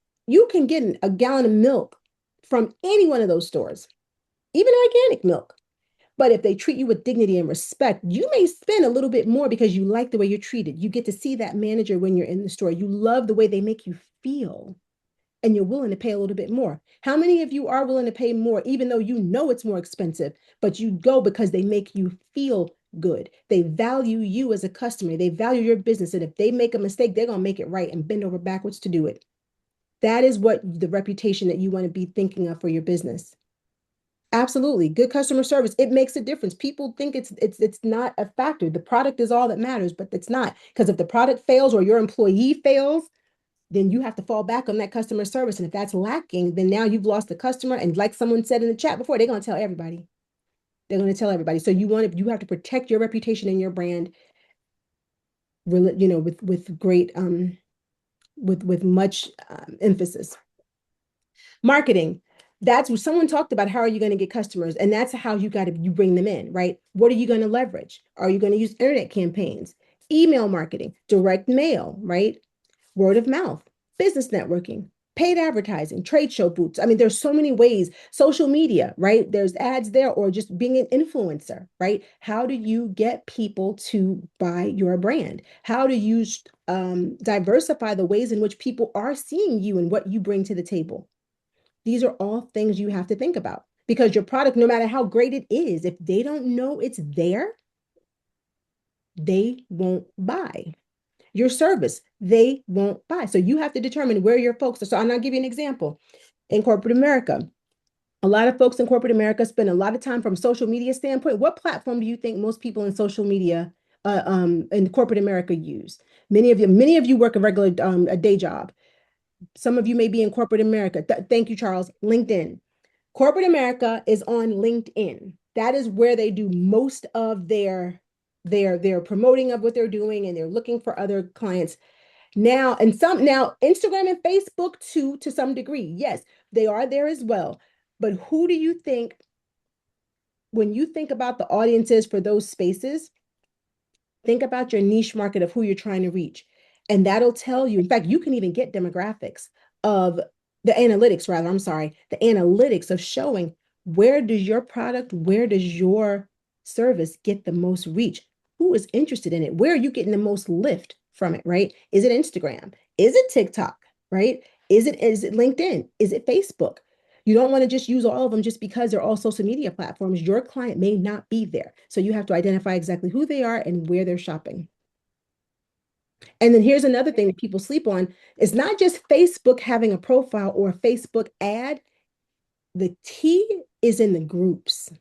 a gallon of milk from any one of those stores, even organic milk. But if they treat you with dignity and respect, you may spend a little bit more because you like the way you're treated. You get to see that manager when you're in the store. You love the way they make you feel, and you're willing to pay a little bit more. How many of you are willing to pay more, even though you know it's more expensive, but you go because they make you feel good? They value you as a customer. They value your business. And if they make a mistake, they're going to make it right and bend over backwards to do it. That is what the reputation that you want to be thinking of for your business. Absolutely. Good customer service. It makes a difference. People think it's not a factor. The product is all that matters, but it's not. Because if the product fails or your employee fails, then you have to fall back on that customer service. And if that's lacking, then now you've lost the customer. And like someone said in the chat before, they're going to tell everybody. They're going to tell everybody. So you have to protect your reputation and your brand, with great with much emphasis. Marketing. That's what someone talked about. How are you going to get customers? And that's how you bring them in, right? What are you going to leverage? Are you going to use internet campaigns, email marketing, direct mail, right? Word of mouth, business networking, paid advertising, trade show booths. I mean, there's so many ways. Social media, right? There's ads there, or just being an influencer, right? How do you get people to buy your brand? How do you diversify the ways in which people are seeing you and what you bring to the table? These are all things you have to think about because your product, no matter how great it is, if they don't know it's there, they won't buy. Your service, they won't buy. So you have to determine where your folks are. So I'll give you an example. In corporate America, a lot of folks in corporate America spend a lot of time from social media standpoint. What platform do you think most people in social media in corporate America use? Many of you work a day job. Some of you may be in corporate America. Thank you, Charles. LinkedIn. Corporate America is on LinkedIn. That is where they do most of their promoting of what they're doing, and they're looking for other clients. Now, Instagram and Facebook too, to some degree. Yes, they are there as well. But who do you think, when you think about the audiences for those spaces, think about your niche market of who you're trying to reach. And that'll tell you, in fact, you can even get demographics of the analytics, rather, I'm sorry, the analytics of showing where does your service get the most reach? Who is interested in it? Where are you getting the most lift from it, right? Is it Instagram? Is it TikTok, right? Is it LinkedIn? Is it Facebook? You don't want to just use all of them just because they're all social media platforms. Your client may not be there. So you have to identify exactly who they are and where they're shopping. And then here's another thing that people sleep on. It's not just Facebook having a profile or a Facebook ad. The key is in the groups.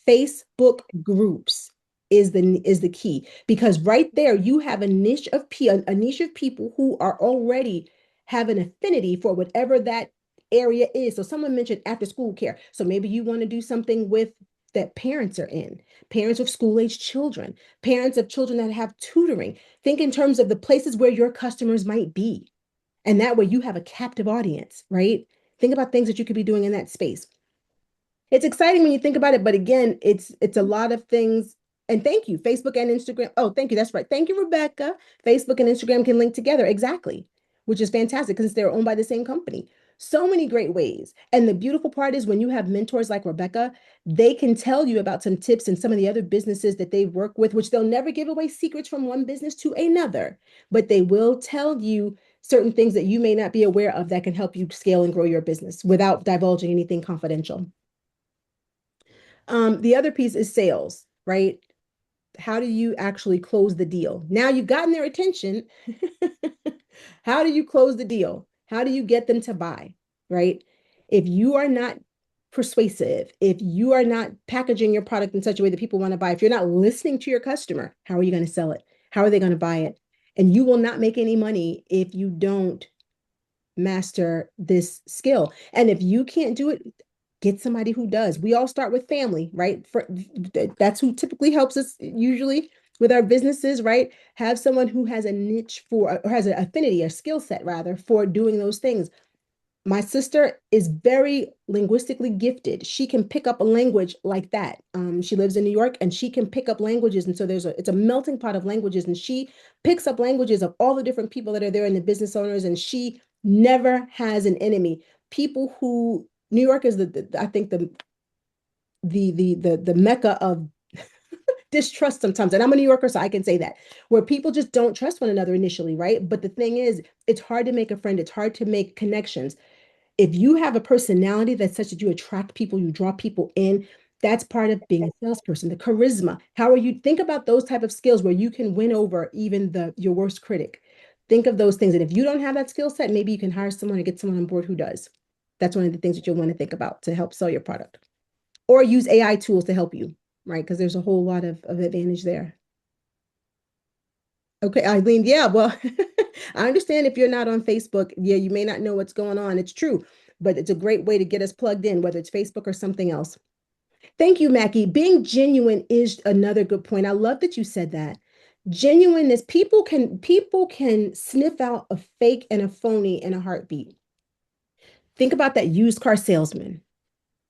Facebook groups is the key, because right there you have a niche of people who are already have an affinity for whatever that area is. So someone mentioned after school care. So maybe you want to do something with that parents are in, parents of school age children, parents of children that have tutoring. Think in terms of the places where your customers might be. And that way you have a captive audience, right? Think about things that you could be doing in that space. It's exciting when you think about it, but again, it's a lot of things. And thank you, Facebook and Instagram. Oh, thank you. That's right. Thank you, Rebecca. Facebook and Instagram can link together. Exactly. Which is fantastic because they're owned by the same company. So many great ways. And the beautiful part is when you have mentors like Rebecca, they can tell you about some tips and some of the other businesses that they work with, which they'll never give away secrets from one business to another, but they will tell you certain things that you may not be aware of that can help you scale and grow your business without divulging anything confidential. The other piece is sales, right? How do you actually close the deal? Now you've gotten their attention. How do you close the deal? How do you get them to buy, right? If you are not persuasive, if you are not packaging your product in such a way that people want to buy, if you're not listening to your customer, how are you going to sell it? How are they going to buy it? And you will not make any money if you don't master this skill. And if you can't do it, get somebody who does. We all start with family, right? That's who typically helps us usually with our businesses, right? Have someone who has a niche for, or has an affinity, a skill set rather, for doing those things. My sister is very linguistically gifted. She can pick up a language like that. She lives in New York and she can pick up languages. And so it's a melting pot of languages. And she picks up languages of all the different people that are there and the business owners. And she never has an enemy. People who New York is I think the mecca of distrust sometimes. And I'm a New Yorker, so I can say that, where people just don't trust one another initially, right? But the thing is, it's hard to make a friend, it's hard to make connections. If you have a personality that's such that you attract people, you draw people in, that's part of being a salesperson. The charisma. How are you? Think about those type of skills where you can win over even your worst critic. Think of those things. And if you don't have that skill set, maybe you can hire someone or get someone on board who does. That's one of the things that you'll want to think about to help sell your product. Or use AI tools to help you, right? Because there's a whole lot of advantage there. Okay, Eileen, yeah, well, I understand if you're not on Facebook, yeah, you may not know what's going on. It's true, but it's a great way to get us plugged in, whether it's Facebook or something else. Thank you, Mackie. Being genuine is another good point. I love that you said that. Genuineness, people can sniff out a fake and a phony in a heartbeat. Think about that used car salesman.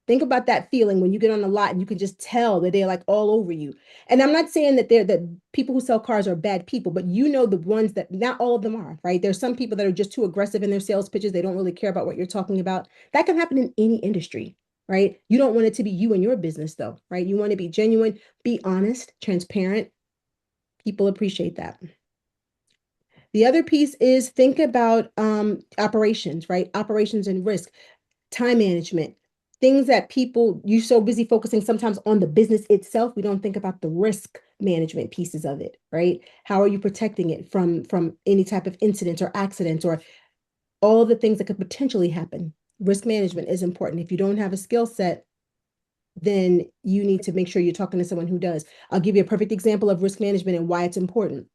Think about that feeling when you get on the lot and you can just tell that they're like all over you. And I'm not saying that people who sell cars are bad people, but you know the ones that not all of them are, right? There's some people that are just too aggressive in their sales pitches. They don't really care about what you're talking about. That can happen in any industry, right? You don't want it to be you and your business though, right? You want to be genuine, be honest, transparent. People appreciate that. The other piece is think about operations, right? Operations and risk, time management, things that people, you're so busy focusing sometimes on the business itself, we don't think about the risk management pieces of it, right? How are you protecting it from any type of incidents or accidents or all the things that could potentially happen? Risk management is important. If you don't have a skill set, then you need to make sure you're talking to someone who does. I'll give you a perfect example of risk management and why it's important.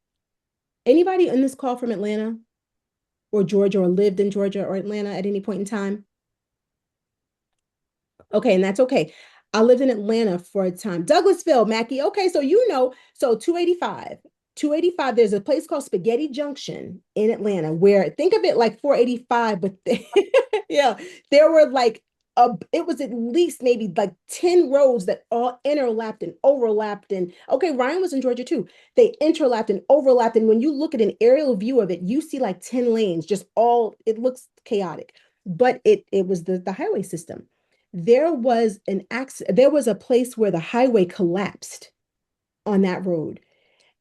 Anybody on this call from Atlanta or Georgia or lived in Georgia or Atlanta at any point in time? Okay, and that's okay. I lived in Atlanta for a time. Douglasville, Mackie. Okay, so so 285. 285, there's a place called Spaghetti Junction in Atlanta where think of it like 485, but yeah, there were like it was at least maybe like 10 roads that all interlapped and overlapped. And okay, Ryan was in Georgia too. They interlapped and overlapped. And when you look at an aerial view of it, you see like 10 lanes, just all it looks chaotic. But it was the highway system. There was a place where the highway collapsed on that road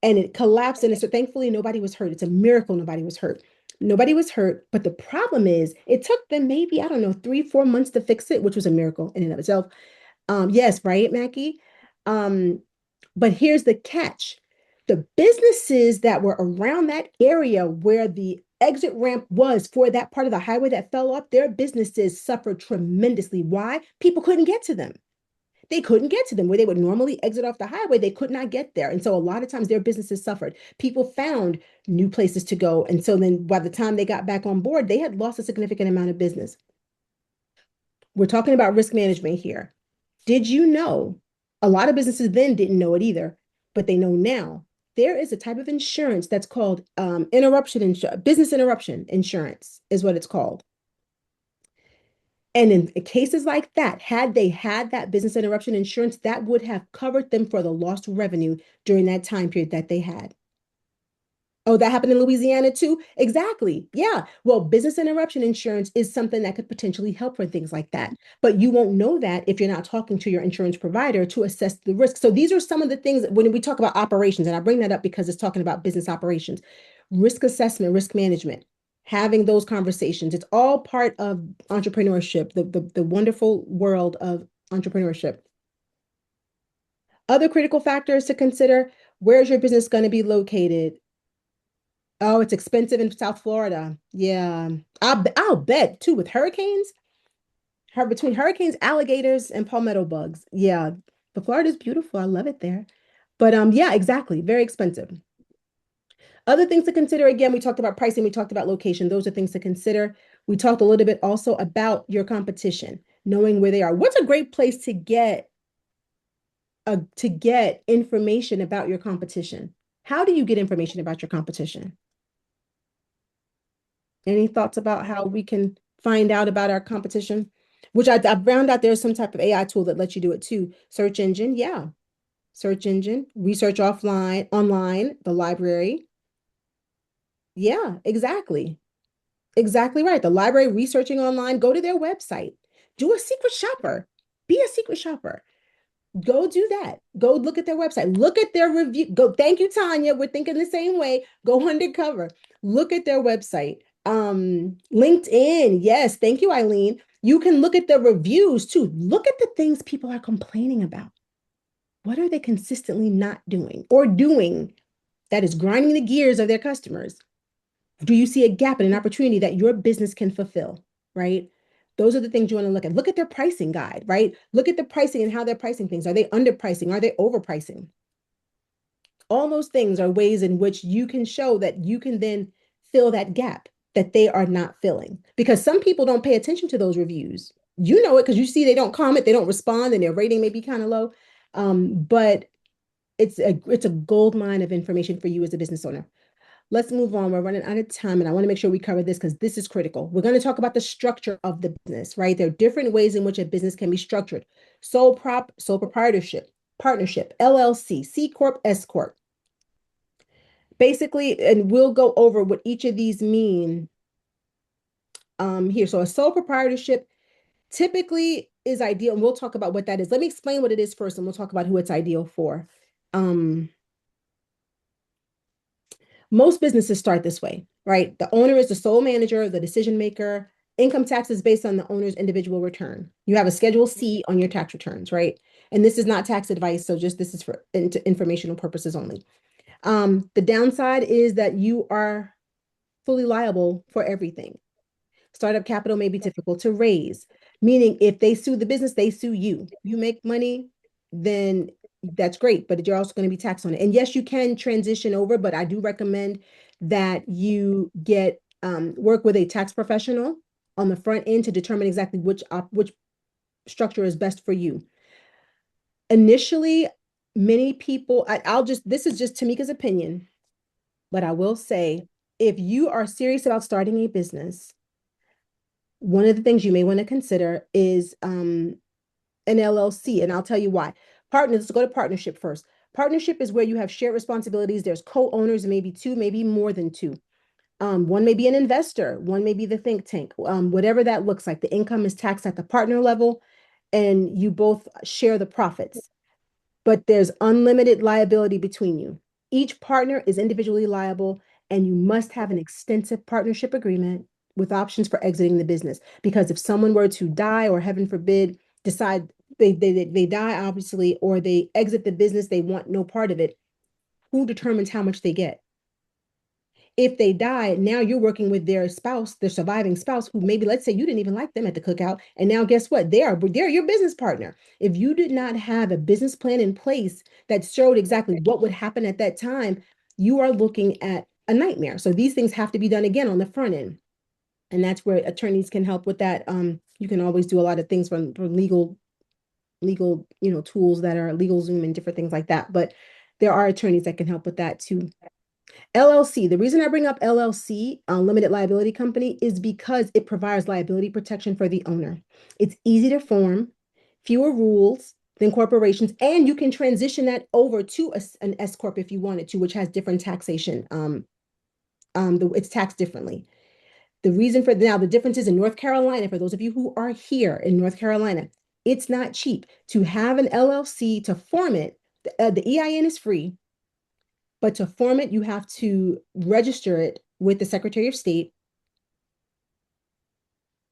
and it collapsed, and so thankfully nobody was hurt. It's a miracle nobody was hurt. Nobody was hurt, but the problem is it took them maybe, I don't know, 3 4 months to fix it, which was a miracle in and of itself. Yes, right, Mackie. um but here's the catch. The businesses that were around that area where the exit ramp was for that part of the highway that fell off, their businesses suffered tremendously. Why? People couldn't get to them. They couldn't get to them where they would normally exit off the highway. They could not get there. And so a lot of times their businesses suffered. People found new places to go. And so then by the time they got back on board, they had lost a significant amount of business. We're talking about risk management here. Did you know a lot of businesses then didn't know it either, but they know now there is a type of insurance that's called business interruption insurance is what it's called. And in cases like that, had they had that business interruption insurance, that would have covered them for the lost revenue during that time period that they had. Oh, that happened in Louisiana too? Exactly. Yeah. Well, business interruption insurance is something that could potentially help for things like that. But you won't know that if you're not talking to your insurance provider to assess the risk. So these are some of the things when we talk about operations, and I bring that up because it's talking about business operations, risk assessment, risk management, having those conversations. It's all part of entrepreneurship, the wonderful world of entrepreneurship. Other critical factors to consider: where's your business going to be located? Oh, it's expensive in South Florida. Yeah. I'll bet too with hurricanes, between hurricanes, alligators, and palmetto bugs. Yeah. But Florida's beautiful. I love it there. But yeah, exactly. Very expensive. Other things to consider, again, we talked about pricing, we talked about location. Those are things to consider. We talked a little bit also about your competition, knowing where they are. What's a great place to get information about your competition? How do you get information about your competition? Any thoughts about how we can find out about our competition? Which I found out there's some type of AI tool that lets you do it too. Search engine, yeah. Search engine, research offline, online, the library. Yeah, exactly. Exactly right. The library researching online, go to their website. Do a secret shopper. Be a secret shopper. Go do that. Go look at their website. Look at their review. Go, thank you, Tanya. We're thinking the same way. Go undercover. Look at their website. LinkedIn. Yes, thank you, Eileen. You can look at the reviews too. Look at the things people are complaining about. What are they consistently not doing or doing that is grinding the gears of their customers? Do you see a gap and an opportunity that your business can fulfill? Right? Those are the things you want to look at. Look at their pricing guide, right? Look at the pricing and how they're pricing things. Are they underpricing? Are they overpricing? All those things are ways in which you can show that you can then fill that gap that they are not filling. Because some people don't pay attention to those reviews. You know it because you see they don't comment, they don't respond, and their rating may be kind of low. But it's a gold mine of information for you as a business owner. Let's move on. We're running out of time, and I want to make sure we cover this because this is critical. We're going to talk about the structure of the business, right? There are different ways in which a business can be structured. Sole proprietorship, partnership, LLC, C Corp, S Corp. Basically, and we'll go over what each of these mean here. So a sole proprietorship typically is ideal, and we'll talk about what that is. Let me explain what it is first, and we'll talk about who it's ideal for. Um, Most businesses start this way, right? The owner is the sole manager, the decision maker. Income tax is based on the owner's individual return. You have a Schedule C on your tax returns, right? And this is not tax advice, so just this is for informational purposes only. The downside is that you are fully liable for everything. Startup capital may be difficult to raise, meaning if they sue the business, they sue you. You make money, then that's great, but you're also going to be taxed on it. And yes, you can transition over, but I do recommend that you get work with a tax professional on the front end to determine exactly which structure is best for you. Initially, many people, I'll just this is just Tamika's opinion, but I will say if you are serious about starting a business, one of the things you may want to consider is an LLC, and I'll tell you why. Partners, let's go to partnership first. Partnership is where you have shared responsibilities. There's co-owners, maybe two, maybe more than two. One may be an investor, one may be the think tank, whatever that looks like. The income is taxed at the partner level, and you both share the profits, but there's unlimited liability between you. Each partner is individually liable, and you must have an extensive partnership agreement with options for exiting the business. Because if someone were to die, or heaven forbid, decide they die, obviously, or they exit the business, they want no part of it, who determines how much they get? If they die, now you're working with their spouse, their surviving spouse, who maybe, let's say you didn't even like them at the cookout, and now guess what? They're your business partner. If you did not have a business plan in place that showed exactly what would happen at that time, you are looking at a nightmare. So these things have to be done again on the front end. And that's where attorneys can help with that. You can always do a lot of things from legal, tools that are LegalZoom and different things like that. But there are attorneys that can help with that too. LLC, the reason I bring up LLC, limited liability company, is because it provides liability protection for the owner. It's easy to form, fewer rules than corporations, and you can transition that over to an S corp if you wanted to, which has different taxation. It's taxed differently. The reason for now, the difference is in North Carolina, for those of you who are here in North Carolina, it's not cheap to have an LLC to form it. The EIN is free, but to form it, you have to register it with the Secretary of State.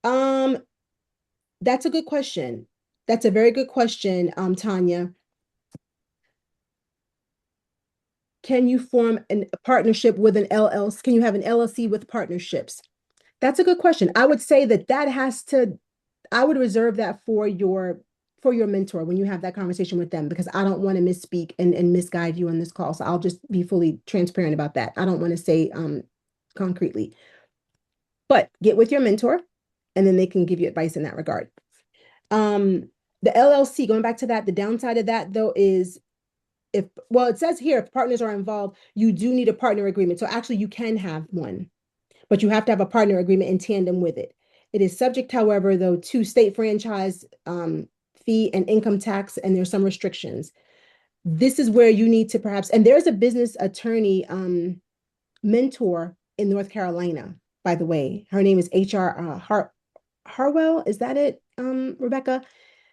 Um, that's a good question. That's a very good question, Tanya. Can you form a partnership with an LLC? Can you have an LLC with partnerships? That's a good question. I would say that has to, I would reserve that for your mentor when you have that conversation with them, because I don't want to misspeak and misguide you on this call. So I'll just be fully transparent about that. I don't want to say concretely. But get with your mentor, and then they can give you advice in that regard. Um, the LLC, going back to that, the downside of that though is if, well, it says here, if partners are involved, you do need a partner agreement. So actually you can have one, but you have to have a partner agreement in tandem with it. It is subject, however, though, to state franchise fee and income tax, and there's some restrictions. This is where you need to perhaps, and there's a business attorney mentor in North Carolina, by the way. Her name is HR Harwell. Is that it, Rebecca?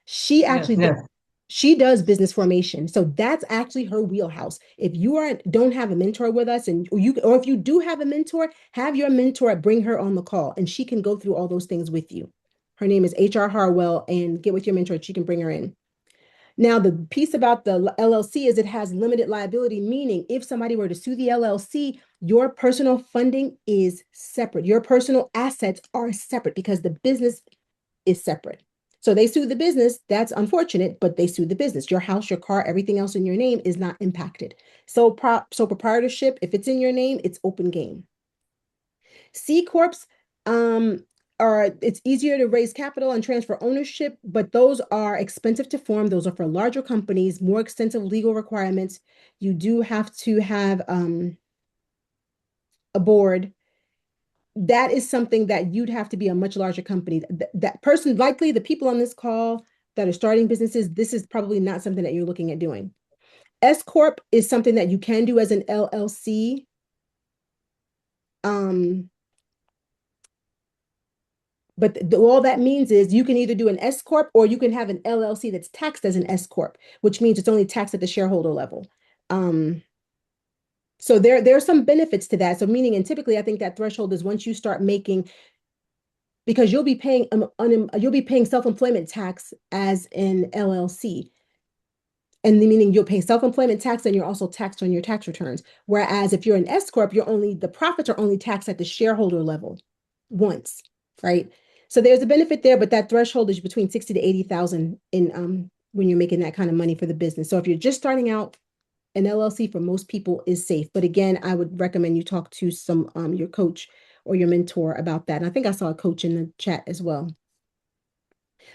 She Yes, actually yes. she does business formation. So that's actually her wheelhouse. If you don't have a mentor with us, and or if you do have a mentor, have your mentor bring her on the call and she can go through all those things with you. Her name is HR Harwell, and get with your mentor, she can bring her in. Now, the piece about the LLC is it has limited liability, meaning if somebody were to sue the LLC, your personal funding is separate. Your personal assets are separate because the business is separate. So they sue the business. That's unfortunate, but they sue the business. Your house, your car, everything else in your name is not impacted. So proprietorship, if it's in your name, it's open game. C corps, um, it's easier to raise capital and transfer ownership, but those are expensive to form. Those are for larger companies, more extensive legal requirements. You do have to have a board. That is something that you'd have to be a much larger company. That person, likely the people on this call that are starting businesses, this is probably not something that you're looking at doing. S Corp is something that you can do as an LLC. Um, but all that means is you can either do an S Corp or you can have an LLC that's taxed as an S Corp, which means it's only taxed at the shareholder level. Um, so there are some benefits to that. So meaning, and typically I think that threshold is once you start making, because you'll be paying self-employment tax as an LLC. And the meaning you'll pay self-employment tax and you're also taxed on your tax returns. Whereas if you're an S corp, the profits are only taxed at the shareholder level once, right? So there's a benefit there, but that threshold is between 60 to 80,000 in when you're making that kind of money for the business. So if you're just starting out, an LLC for most people is safe. But again, I would recommend you talk to some your coach or your mentor about that. And I think I saw a coach in the chat as well.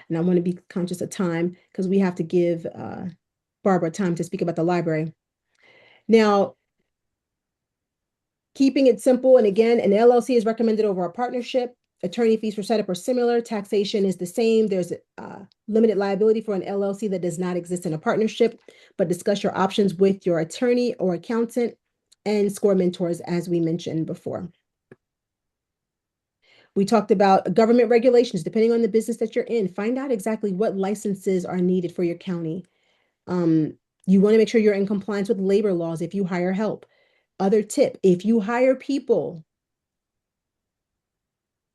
And I want to be conscious of time because we have to give Barbara time to speak about the library. Now, keeping it simple, and again, an LLC is recommended over a partnership. Attorney fees for setup are similar. Taxation is the same. There's limited liability for an LLC that does not exist in a partnership, but discuss your options with your attorney or accountant and SCORE mentors, as we mentioned before. We talked about government regulations, depending on the business that you're in. Find out exactly what licenses are needed for your county. You want to make sure you're in compliance with labor laws if you hire help. Other tip, if you hire people,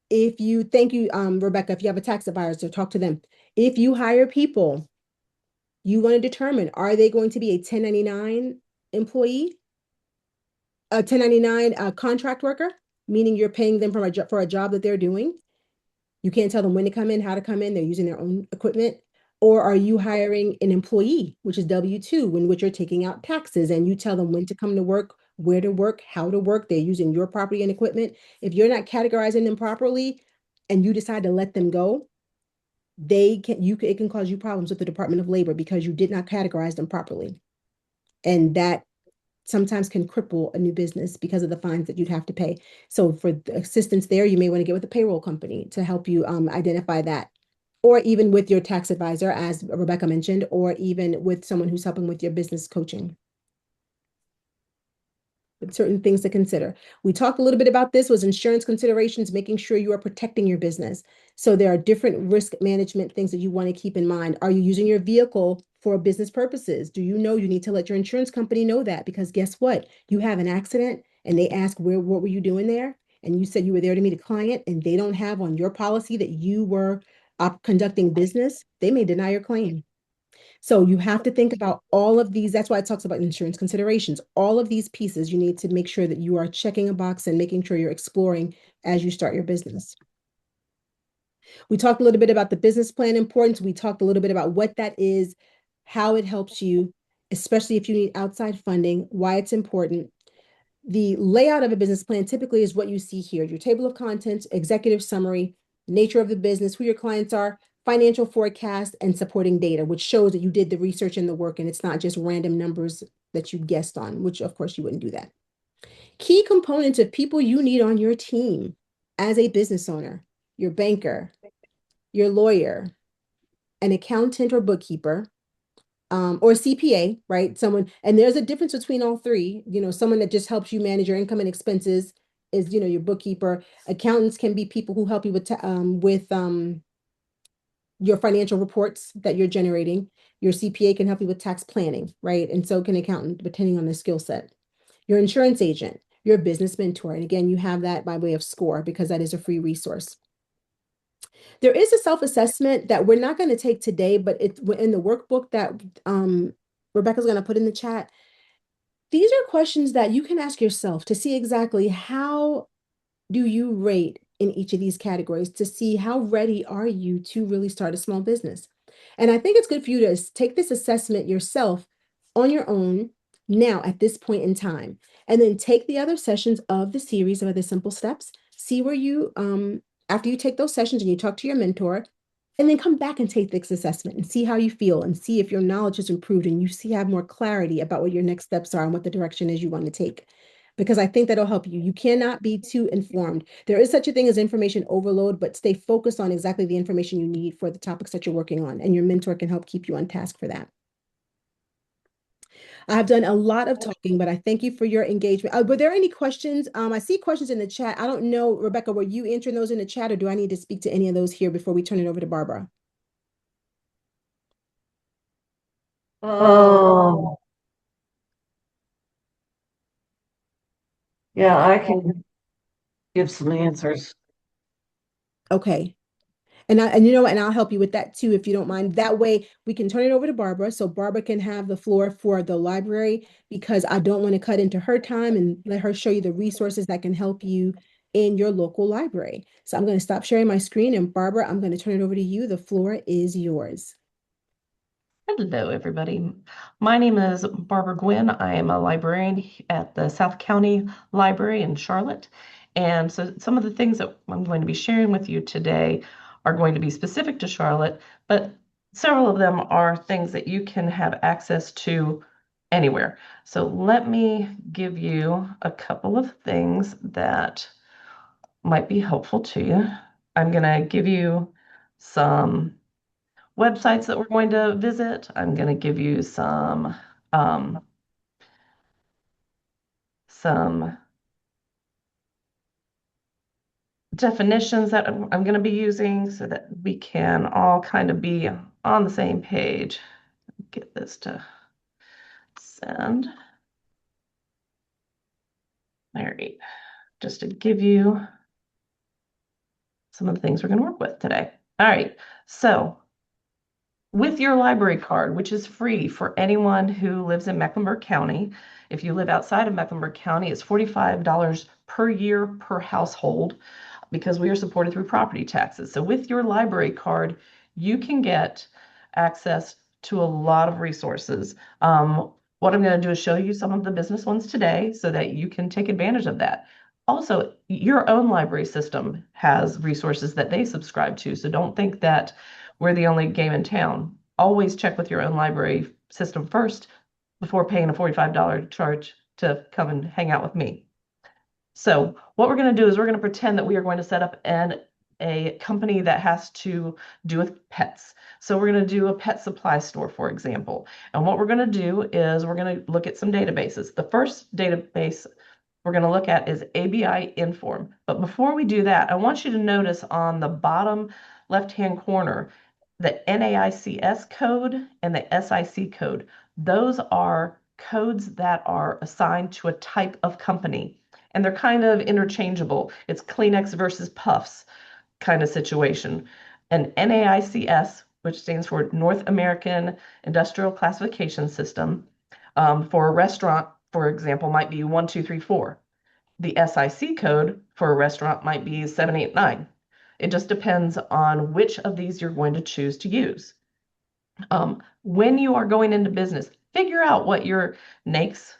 thank you, Rebecca, if you have a tax advisor, talk to them. If you hire people, you want to determine, are they going to be a 1099 employee, a 1099 contract worker, meaning you're paying them for a job that they're doing? You can't tell them when to come in, how to come in. They're using their own equipment. Or are you hiring an employee, which is W-2, in which you're taking out taxes and you tell them when to come to work, where to work, how to work. They're using your property and equipment. If you're not categorizing them properly and you decide to let them go, it can cause you problems with the Department of Labor because you did not categorize them properly. And that sometimes can cripple a new business because of the fines that you'd have to pay. So for the assistance there, you may want to get with a payroll company to help you identify that, or even with your tax advisor, as Rebecca mentioned, or even with someone who's helping with your business coaching. Certain things to consider. We talked a little bit about this was insurance considerations, making sure you are protecting your business. So there are different risk management things that you want to keep in mind. Are you using your vehicle for business purposes? Do you know you need to let your insurance company know that? Because guess what? You have an accident and they ask what were you doing there? And you said you were there to meet a client and they don't have on your policy that you were conducting business, they may deny your claim. So you have to think about all of these. That's why it talks about insurance considerations. All of these pieces, you need to make sure that you are checking a box and making sure you're exploring as you start your business. We talked a little bit about the business plan importance. We talked a little bit about what that is, how it helps you, especially if you need outside funding, why it's important. The layout of a business plan typically is what you see here: your table of contents, executive summary, nature of the business, who your clients are, financial forecast, and supporting data, which shows that you did the research and the work and it's not just random numbers that you guessed on, which of course you wouldn't do that. Key components of people you need on your team as a business owner: your banker, your lawyer, an accountant or bookkeeper, or CPA, right? Someone, and there's a difference between all three. Someone that just helps you manage your income and expenses is, your bookkeeper. Accountants can be people who help you with your financial reports that you're generating. Your CPA can help you with tax planning, right? And so can accountant, depending on the skill set. Your insurance agent, your business mentor. And again, you have that by way of SCORE because that is a free resource. There is a self-assessment that we're not going to take today, but it's in the workbook that Rebecca's going to put in the chat. These are questions that you can ask yourself to see exactly how do you rate in each of these categories, to see how ready are you to really start a small business. And I think it's good for you to take this assessment yourself on your own now at this point in time, and then take the other sessions of the series of the simple steps, see where you, after you take those sessions and you talk to your mentor, and then come back and take this assessment and see how you feel and see if your knowledge has improved and have more clarity about what your next steps are and what the direction is you want to take. Because I think that'll help you. You cannot be too informed. There is such a thing as information overload, but stay focused on exactly the information you need for the topics that you're working on, and your mentor can help keep you on task for that. I've done a lot of talking, but I thank you for your engagement. Were there any questions? I see questions in the chat. I don't know, Rebecca, were you answering those in the chat, or do I need to speak to any of those here before we turn it over to Barbara? Oh, yeah, I can give some answers. Okay. And I'll help you with that too, if you don't mind. That way we can turn it over to Barbara. So Barbara can have the floor for the library, because I don't want to cut into her time and let her show you the resources that can help you in your local library. So I'm going to stop sharing my screen, and Barbara, I'm going to turn it over to you. The floor is yours. Hello, everybody. My name is Barbara Gwynn. I am a librarian at the South County Library in Charlotte. And so some of the things that I'm going to be sharing with you today are going to be specific to Charlotte, but several of them are things that you can have access to anywhere. So let me give you a couple of things that might be helpful to you. I'm going to give you some websites that we're going to visit. I'm going to give you um, some definitions that I'm going to be using so that we can all kind of be on the same page. Get this to send. All right, just to give you some of the things we're going to work with today. All right, so with your library card, which is free for anyone who lives in Mecklenburg County. If you live outside of Mecklenburg County, it's $45 per year per household, because we are supported through property taxes. So with your library card, you can get access to a lot of resources. What I'm going to do is show you some of the business ones today so that you can take advantage of that. Also, your own library system has resources that they subscribe to. So don't think that we're the only game in town. Always check with your own library system first before paying a $45 charge to come and hang out with me. So what we're going to do is we're going to pretend that we are going to set up a company that has to do with pets. So we're going to do a pet supply store, for example. And what we're going to do is we're going to look at some databases. The first database we're going to look at is ABI Inform. But before we do that, I want you to notice on the bottom left-hand corner the NAICS code and the SIC code. Those are codes that are assigned to a type of company, and they're kind of interchangeable. It's Kleenex versus Puffs kind of situation. And NAICS, which stands for North American Industrial Classification System, for a restaurant, for example, might be 1, 2, 3, 4. The SIC code for a restaurant might be 7, 8, 9. It just depends on which of these you're going to choose to use. When you are going into business, figure out what your NAICS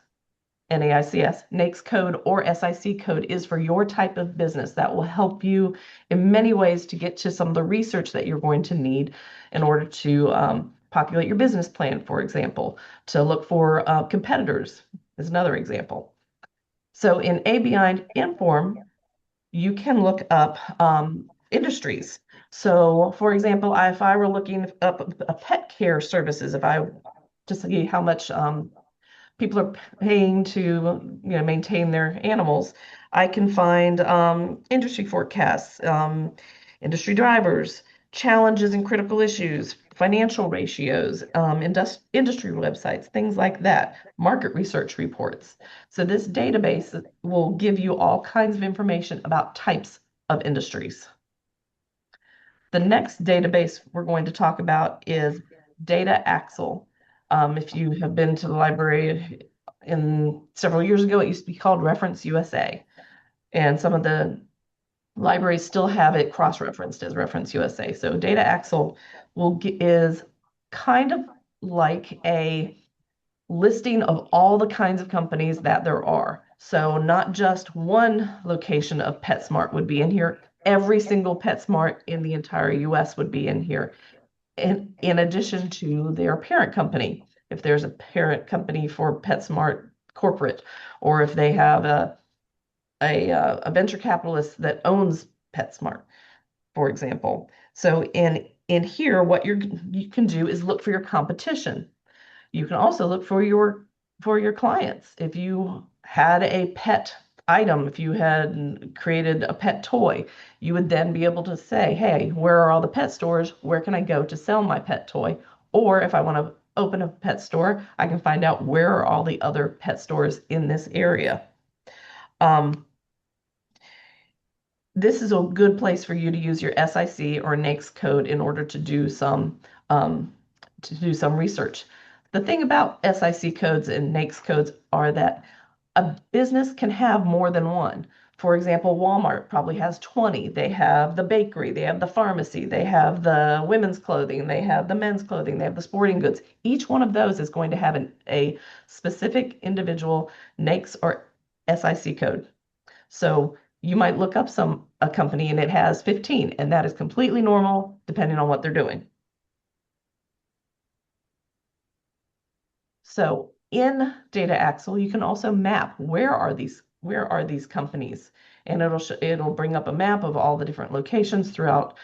NAICS, NAICS code, or SIC code is for your type of business. That will help you in many ways to get to some of the research that you're going to need in order to populate your business plan, for example, to look for competitors is another example. So in ABI Inform, you can look up industries. So for example, if I were looking up a pet care services, if I to see how much people are paying to maintain their animals, I can find industry forecasts, industry drivers, challenges and critical issues, financial ratios, industry websites, things like that, market research reports. So this database will give you all kinds of information about types of industries. The next database we're going to talk about is Data Axle. If you have been to the library several years ago, it used to be called Reference USA. And some of the libraries still have it cross-referenced as Reference USA. So Data Axle is kind of like a listing of all the kinds of companies that there are. So not just one location of PetSmart would be in here. Every single PetSmart in the entire US would be in here. In addition to their parent company, if there's a parent company for PetSmart corporate, or if they have a venture capitalist that owns PetSmart, for example. So in here, what you can do is look for your competition. You can also look for your clients. If you had a pet item, if you had created a pet toy, you would then be able to say, hey, where are all the pet stores? Where can I go to sell my pet toy? Or if I want to open a pet store, I can find out where are all the other pet stores in this area. This is a good place for you to use your SIC or NAICS code in order to do some research. The thing about SIC codes and NAICS codes are that a business can have more than one. For example, Walmart probably has 20. They have the bakery, they have the pharmacy, they have the women's clothing, they have the men's clothing, they have the sporting goods. Each one of those is going to have a specific individual NAICS or SIC code. So you might look up a company and it has 15, and that is completely normal depending on what they're doing. So in Data Axle, you can also map where are these companies, and it'll bring up a map of all the different locations throughout.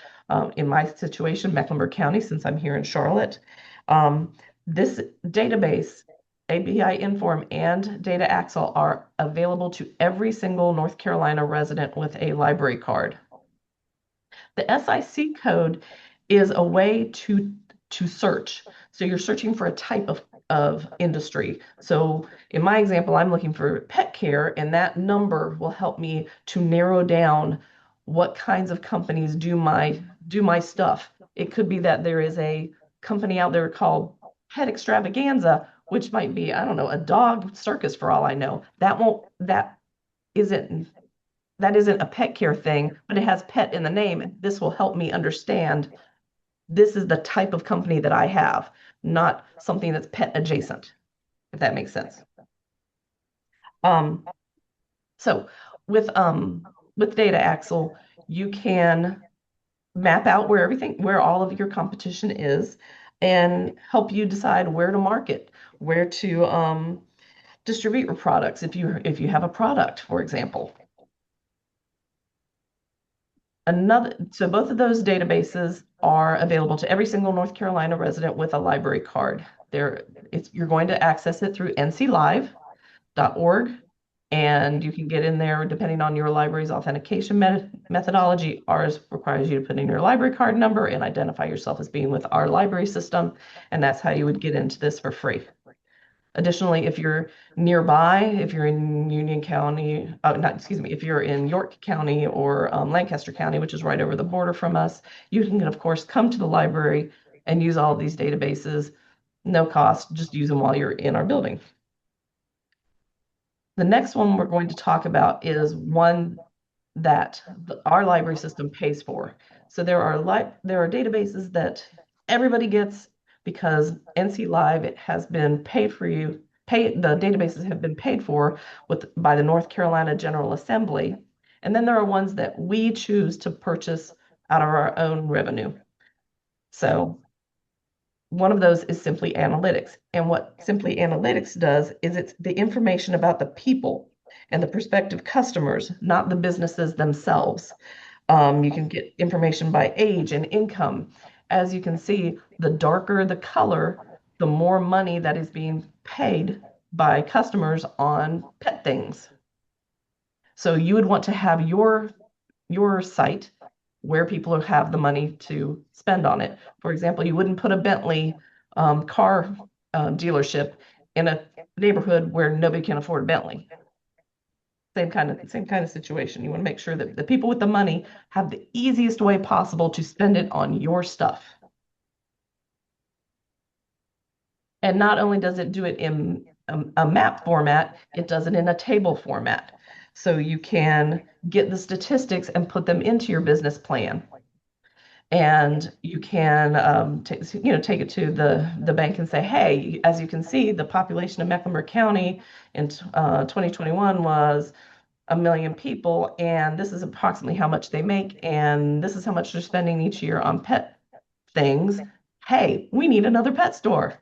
In my situation, Mecklenburg County, since I'm here in Charlotte. This database, ABI Inform and Data Axle, are available to every single North Carolina resident with a library card. The SIC code is a way to search. So you're searching for a type of industry. So in my example, I'm looking for pet care, and that number will help me to narrow down what kinds of companies do my stuff. It could be that there is a company out there called Pet Extravaganza, which might be, I don't know, a dog circus for all I know. That isn't a pet care thing, but it has pet in the name. This will help me understand this is the type of company that I have, not something that's pet adjacent, if that makes sense. So with Data Axle, you can map out where all of your competition is, and help you decide where to market, where to distribute your products if you have a product, for example. So both of those databases are available to every single North Carolina resident with a library card. You're going to access it through nclive.org, and you can get in there depending on your library's authentication methodology. Ours requires you to put in your library card number and identify yourself as being with our library system, and that's how you would get into this for free. Additionally, if you're nearby, if you're in Union County, if you're in York County or Lancaster County, which is right over the border from us, you can, of course, come to the library and use all of these databases, no cost, just use them while you're in our building. The next one we're going to talk about is one that our library system pays for. So there are databases that everybody gets because NC Live has been paid the databases have been paid for by the North Carolina General Assembly. And then there are ones that we choose to purchase out of our own revenue. So one of those is Simply Analytics. And what Simply Analytics does is it's the information about the people and the prospective customers, not the businesses themselves. You can get information by age and income. As you can see, the darker the color, the more money that is being paid by customers on pet things. So you would want to have your site where people have the money to spend on it. For example, you wouldn't put a Bentley car dealership in a neighborhood where nobody can afford a Bentley. Same kind of situation. You want to make sure that the people with the money have the easiest way possible to spend it on your stuff. And not only does it do it in a map format, it does it in a table format. So you can get the statistics and put them into your business plan. And you can take it to the bank and say, hey, as you can see, the population of Mecklenburg County in 2021 was 1 million people, and this is approximately how much they make, and this is how much they're spending each year on pet things. Hey, we need another pet store.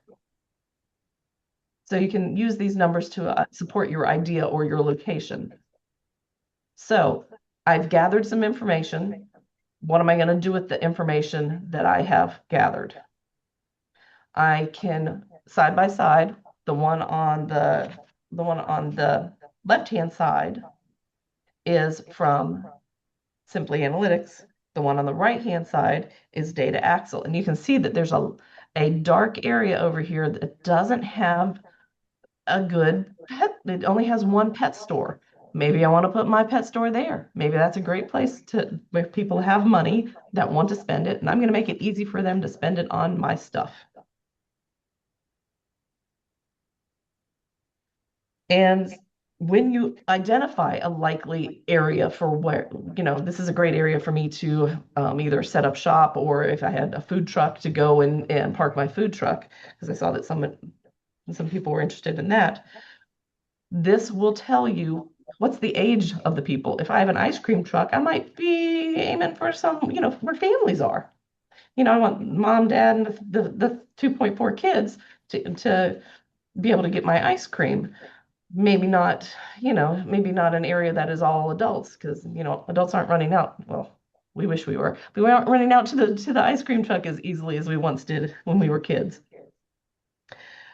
So you can use these numbers to support your idea or your location. So I've gathered some information. What am I going to do with the information that I have gathered? I can side by side, the one on the left-hand side is from Simply Analytics. The one on the right-hand side is Data Axle. And you can see that there's a dark area over here that doesn't have a good pet. It only has one pet store. Maybe I want to put my pet store there. Maybe that's a great place where people have money that want to spend it, and I'm going to make it easy for them to spend it on my stuff. And when you identify a likely area for where, this is a great area for me to either set up shop, or if I had a food truck, to go and park my food truck, because I saw that some people were interested in that. This will tell you what's the age of the people. If I have an ice cream truck, I might be aiming for some, where families are. I want mom, dad, and the 2.4 kids to be able to get my ice cream. Maybe not an area that is all adults, because, adults aren't running out. Well, we wish we were. We aren't running out to the ice cream truck as easily as we once did when we were kids.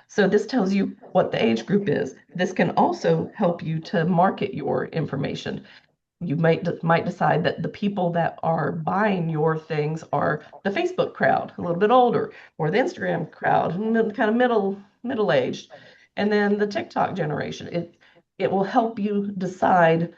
So this tells you what the age group is. This can also help you to market your information. You might decide that the people that are buying your things are the Facebook crowd, a little bit older, or the Instagram crowd, kind of middle-aged, and then the TikTok generation. It will help you decide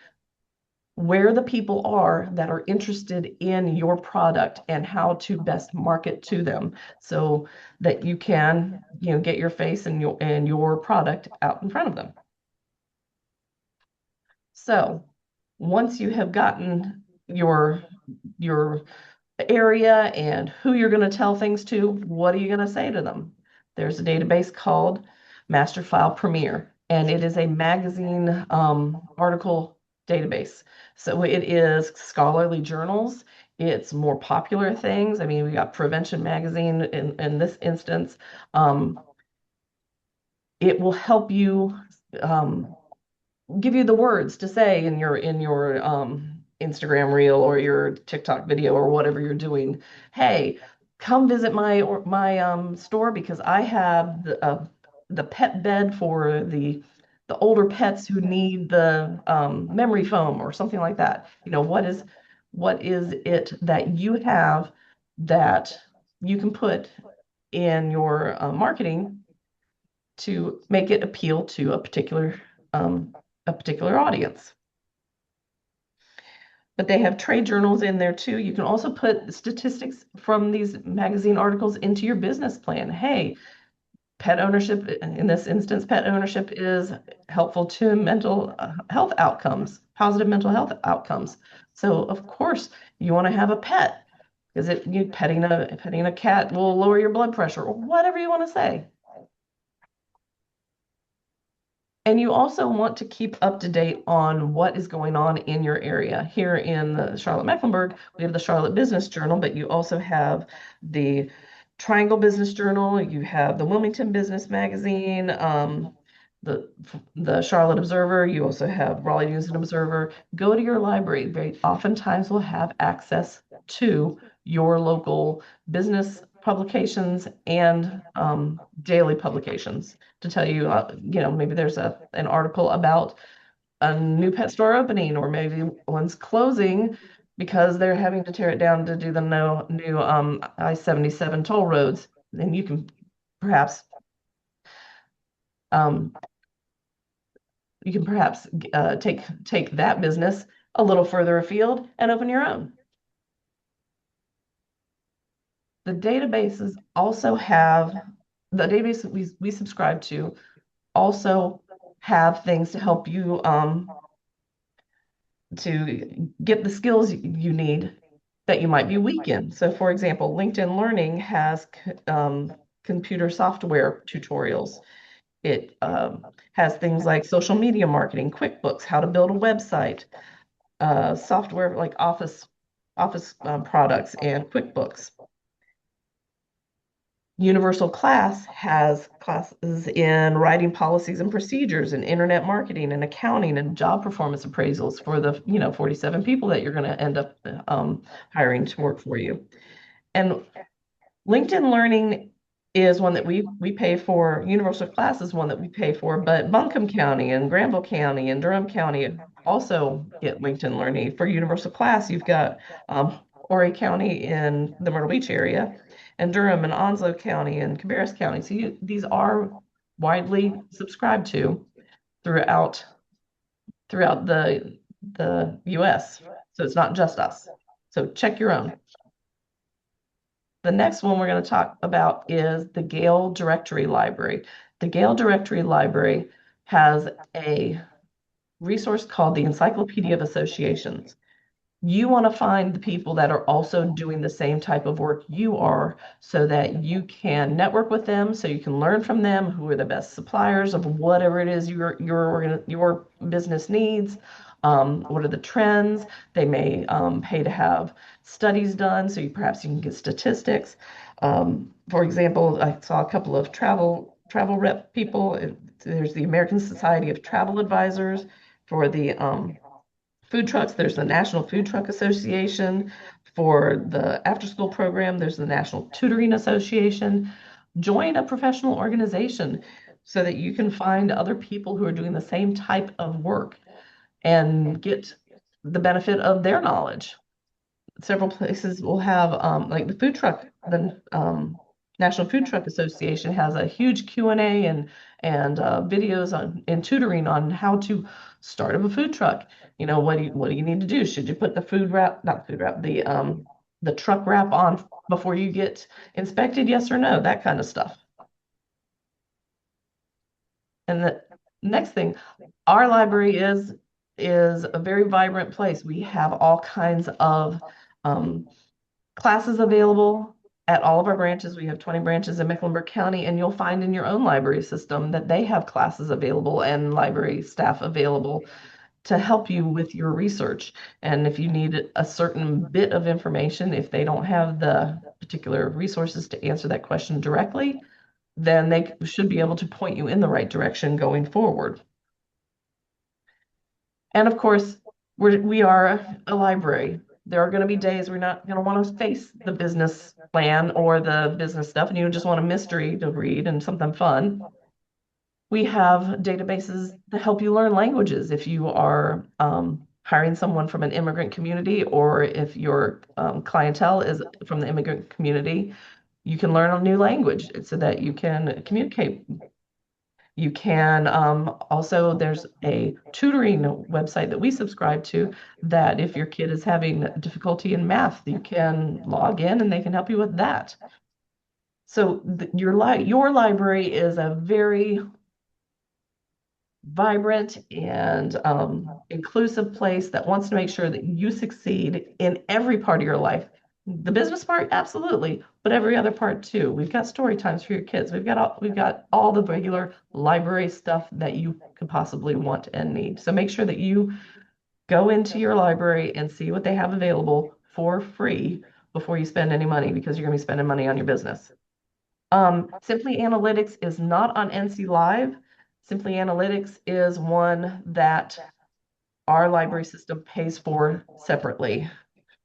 where the people are that are interested in your product and how to best market to them, so that you can, get your face and your product out in front of them. So once you have gotten your area and who you're going to tell things to, what are you going to say to them? There's a database called Masterfile Premier, and it is a magazine article database. So it is scholarly journals. It's more popular things. I mean, we got Prevention Magazine in this instance. It will help you give you the words to say in your Instagram reel or your TikTok video or whatever you're doing. Hey, come visit my store, because I have the pet bed for the older pets who need the memory foam or something like that. What is it that you have that you can put in your marketing to make it appeal to a particular audience? But they have trade journals in there too. You can also put statistics from these magazine articles into your business plan. Hey, pet ownership, in this instance, pet ownership is helpful to mental health outcomes, positive mental health outcomes. So of course you want to have a pet, because petting a cat will lower your blood pressure, or whatever you want to say. And you also want to keep up to date on what is going on in your area. Here in the Charlotte-Mecklenburg, we have the Charlotte Business Journal, but you also have the Triangle Business Journal, you have the Wilmington Business Magazine, the the Charlotte Observer, you also have Raleigh News and Observer. Go to your library. They oftentimes will have access to your local business publications and daily publications to tell you, maybe there's an article about a new pet store opening, or maybe one's closing because they're having to tear it down to do the new I-77 toll roads. And you can perhaps um, take that business a little further afield and open your own. The databases also have the database that we subscribe to also have things to help you to get the skills you need that you might be weak in. So, for example, LinkedIn Learning has computer software tutorials. It has things like social media marketing, QuickBooks, how to build a website, software like Office products, and QuickBooks. Universal Class has classes in writing policies and procedures and internet marketing and accounting and job performance appraisals for the 47 people that you're going to end up hiring to work for you. And LinkedIn Learning is one that we pay for. Universal Class is one that we pay for, but Buncombe County and Granville County and Durham County also get LinkedIn Learning. For Universal Class, you've got Horry County in the Myrtle Beach area, and Durham and Onslow County and Cabarrus County. So these are widely subscribed to throughout the US. So it's not just us. So check your own. The next one we're going to talk about is the Gale Directory Library. The Gale Directory Library has a resource called the Encyclopedia of Associations. You want to find the people that are also doing the same type of work you are so that you can network with them, so you can learn from them who are the best suppliers of whatever it is your business needs. What are the trends? They may pay to have studies done, so perhaps you can get statistics. For example, I saw a couple of travel rep people. There's the American Society of Travel Advisors. For the food trucks, there's the National Food Truck Association. For the after-school program, there's the National Tutoring Association. Join a professional organization so that you can find other people who are doing the same type of work and get the benefit of their knowledge. Several places will have, like the food truck, the National Food Truck Association has a huge Q&A and videos on and tutoring on how to start up a food truck. What do you need to do? Should you put the the truck wrap on before you get inspected? Yes or no? That kind of stuff. And the next thing, our library is a very vibrant place. We have all kinds of classes available at all of our branches. We have 20 branches in Mecklenburg County, and you'll find in your own library system that they have classes available and library staff available to help you with your research. And if you need a certain bit of information, if they don't have the particular resources to answer that question directly, then they should be able to point you in the right direction going forward. And of course, we are a library. There are going to be days we're not going to want to face the business plan or the business stuff, and you just want a mystery to read and something fun. We have databases that help you learn languages if you are hiring someone from an immigrant community, or if your clientele is from the immigrant community, you can learn a new language so that you can communicate. You can also, there's a tutoring website that we subscribe to that if your kid is having difficulty in math, you can log in and they can help you with that. So your library is a very vibrant and inclusive place that wants to make sure that you succeed in every part of your life, The business part, absolutely, but every other part too. We've got story times for your kids. We've got all the regular library stuff that you could possibly want and need. So make sure that you go into your library and see what they have available for free before you spend any money, because you're going to be spending money on your business. Simply Analytics is not on NC Live. Simply Analytics is one that our library system pays for separately.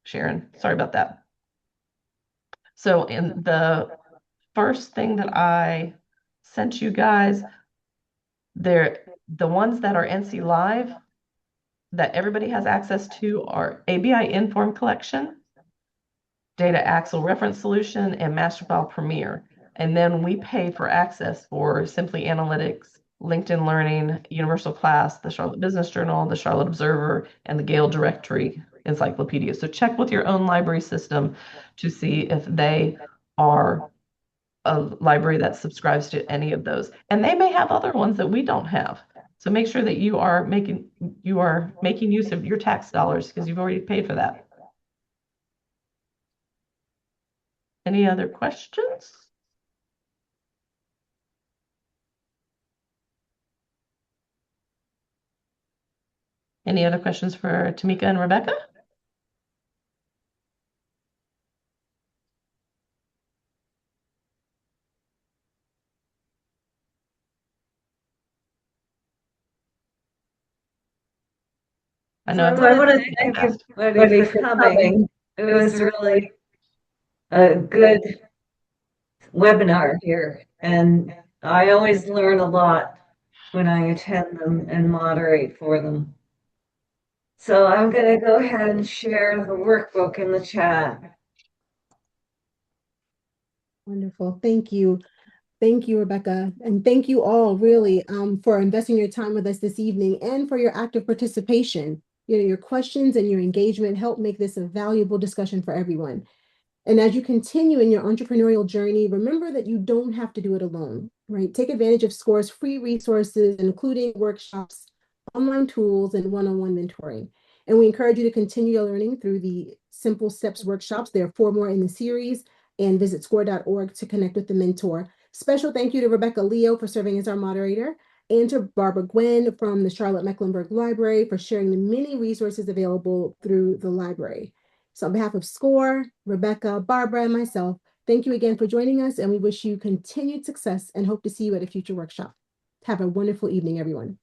Sharon, sorry about that. So in the first thing that I sent you guys, the ones that are NC Live that everybody has access to are ABI Inform Collection, Data Axle Reference Solution, and Masterfile Premier. And then we pay for access for Simply Analytics, LinkedIn Learning, Universal Class, the Charlotte Business Journal, the Charlotte Observer, and the Gale Directory Encyclopedia. So check with your own library system to see if they are a library that subscribes to any of those. And they may have other ones that we don't have. So make sure that you are making use of your tax dollars, because you've already paid for that. Any other questions? Any other questions for Tamika and Rebecca? I know So I want to thank everybody for coming. It was really a good webinar here, and I always learn a lot when I attend them and moderate for them. So I'm going to go ahead and share the workbook in the chat. Wonderful. Thank you. Thank you, Rebecca. And thank you all really for investing your time with us this evening and for your active participation. Your questions and your engagement help make this a valuable discussion for everyone. And as you continue in your entrepreneurial journey, remember that you don't have to do it alone, right? Take advantage of SCORE's free resources, including workshops, online tools, and one-on-one mentoring. And we encourage you to continue your learning through the Simple Steps workshops. There are 4 more in the series, and visit score.org to connect with the mentor. Special thank you to Rebecca Leo for serving as our moderator, and to Barbara Gwen from the Charlotte Mecklenburg Library for sharing the many resources available through the library. So on behalf of SCORE, Rebecca, Barbara, and myself, thank you again for joining us, and we wish you continued success and hope to see you at a future workshop. Have a wonderful evening, everyone.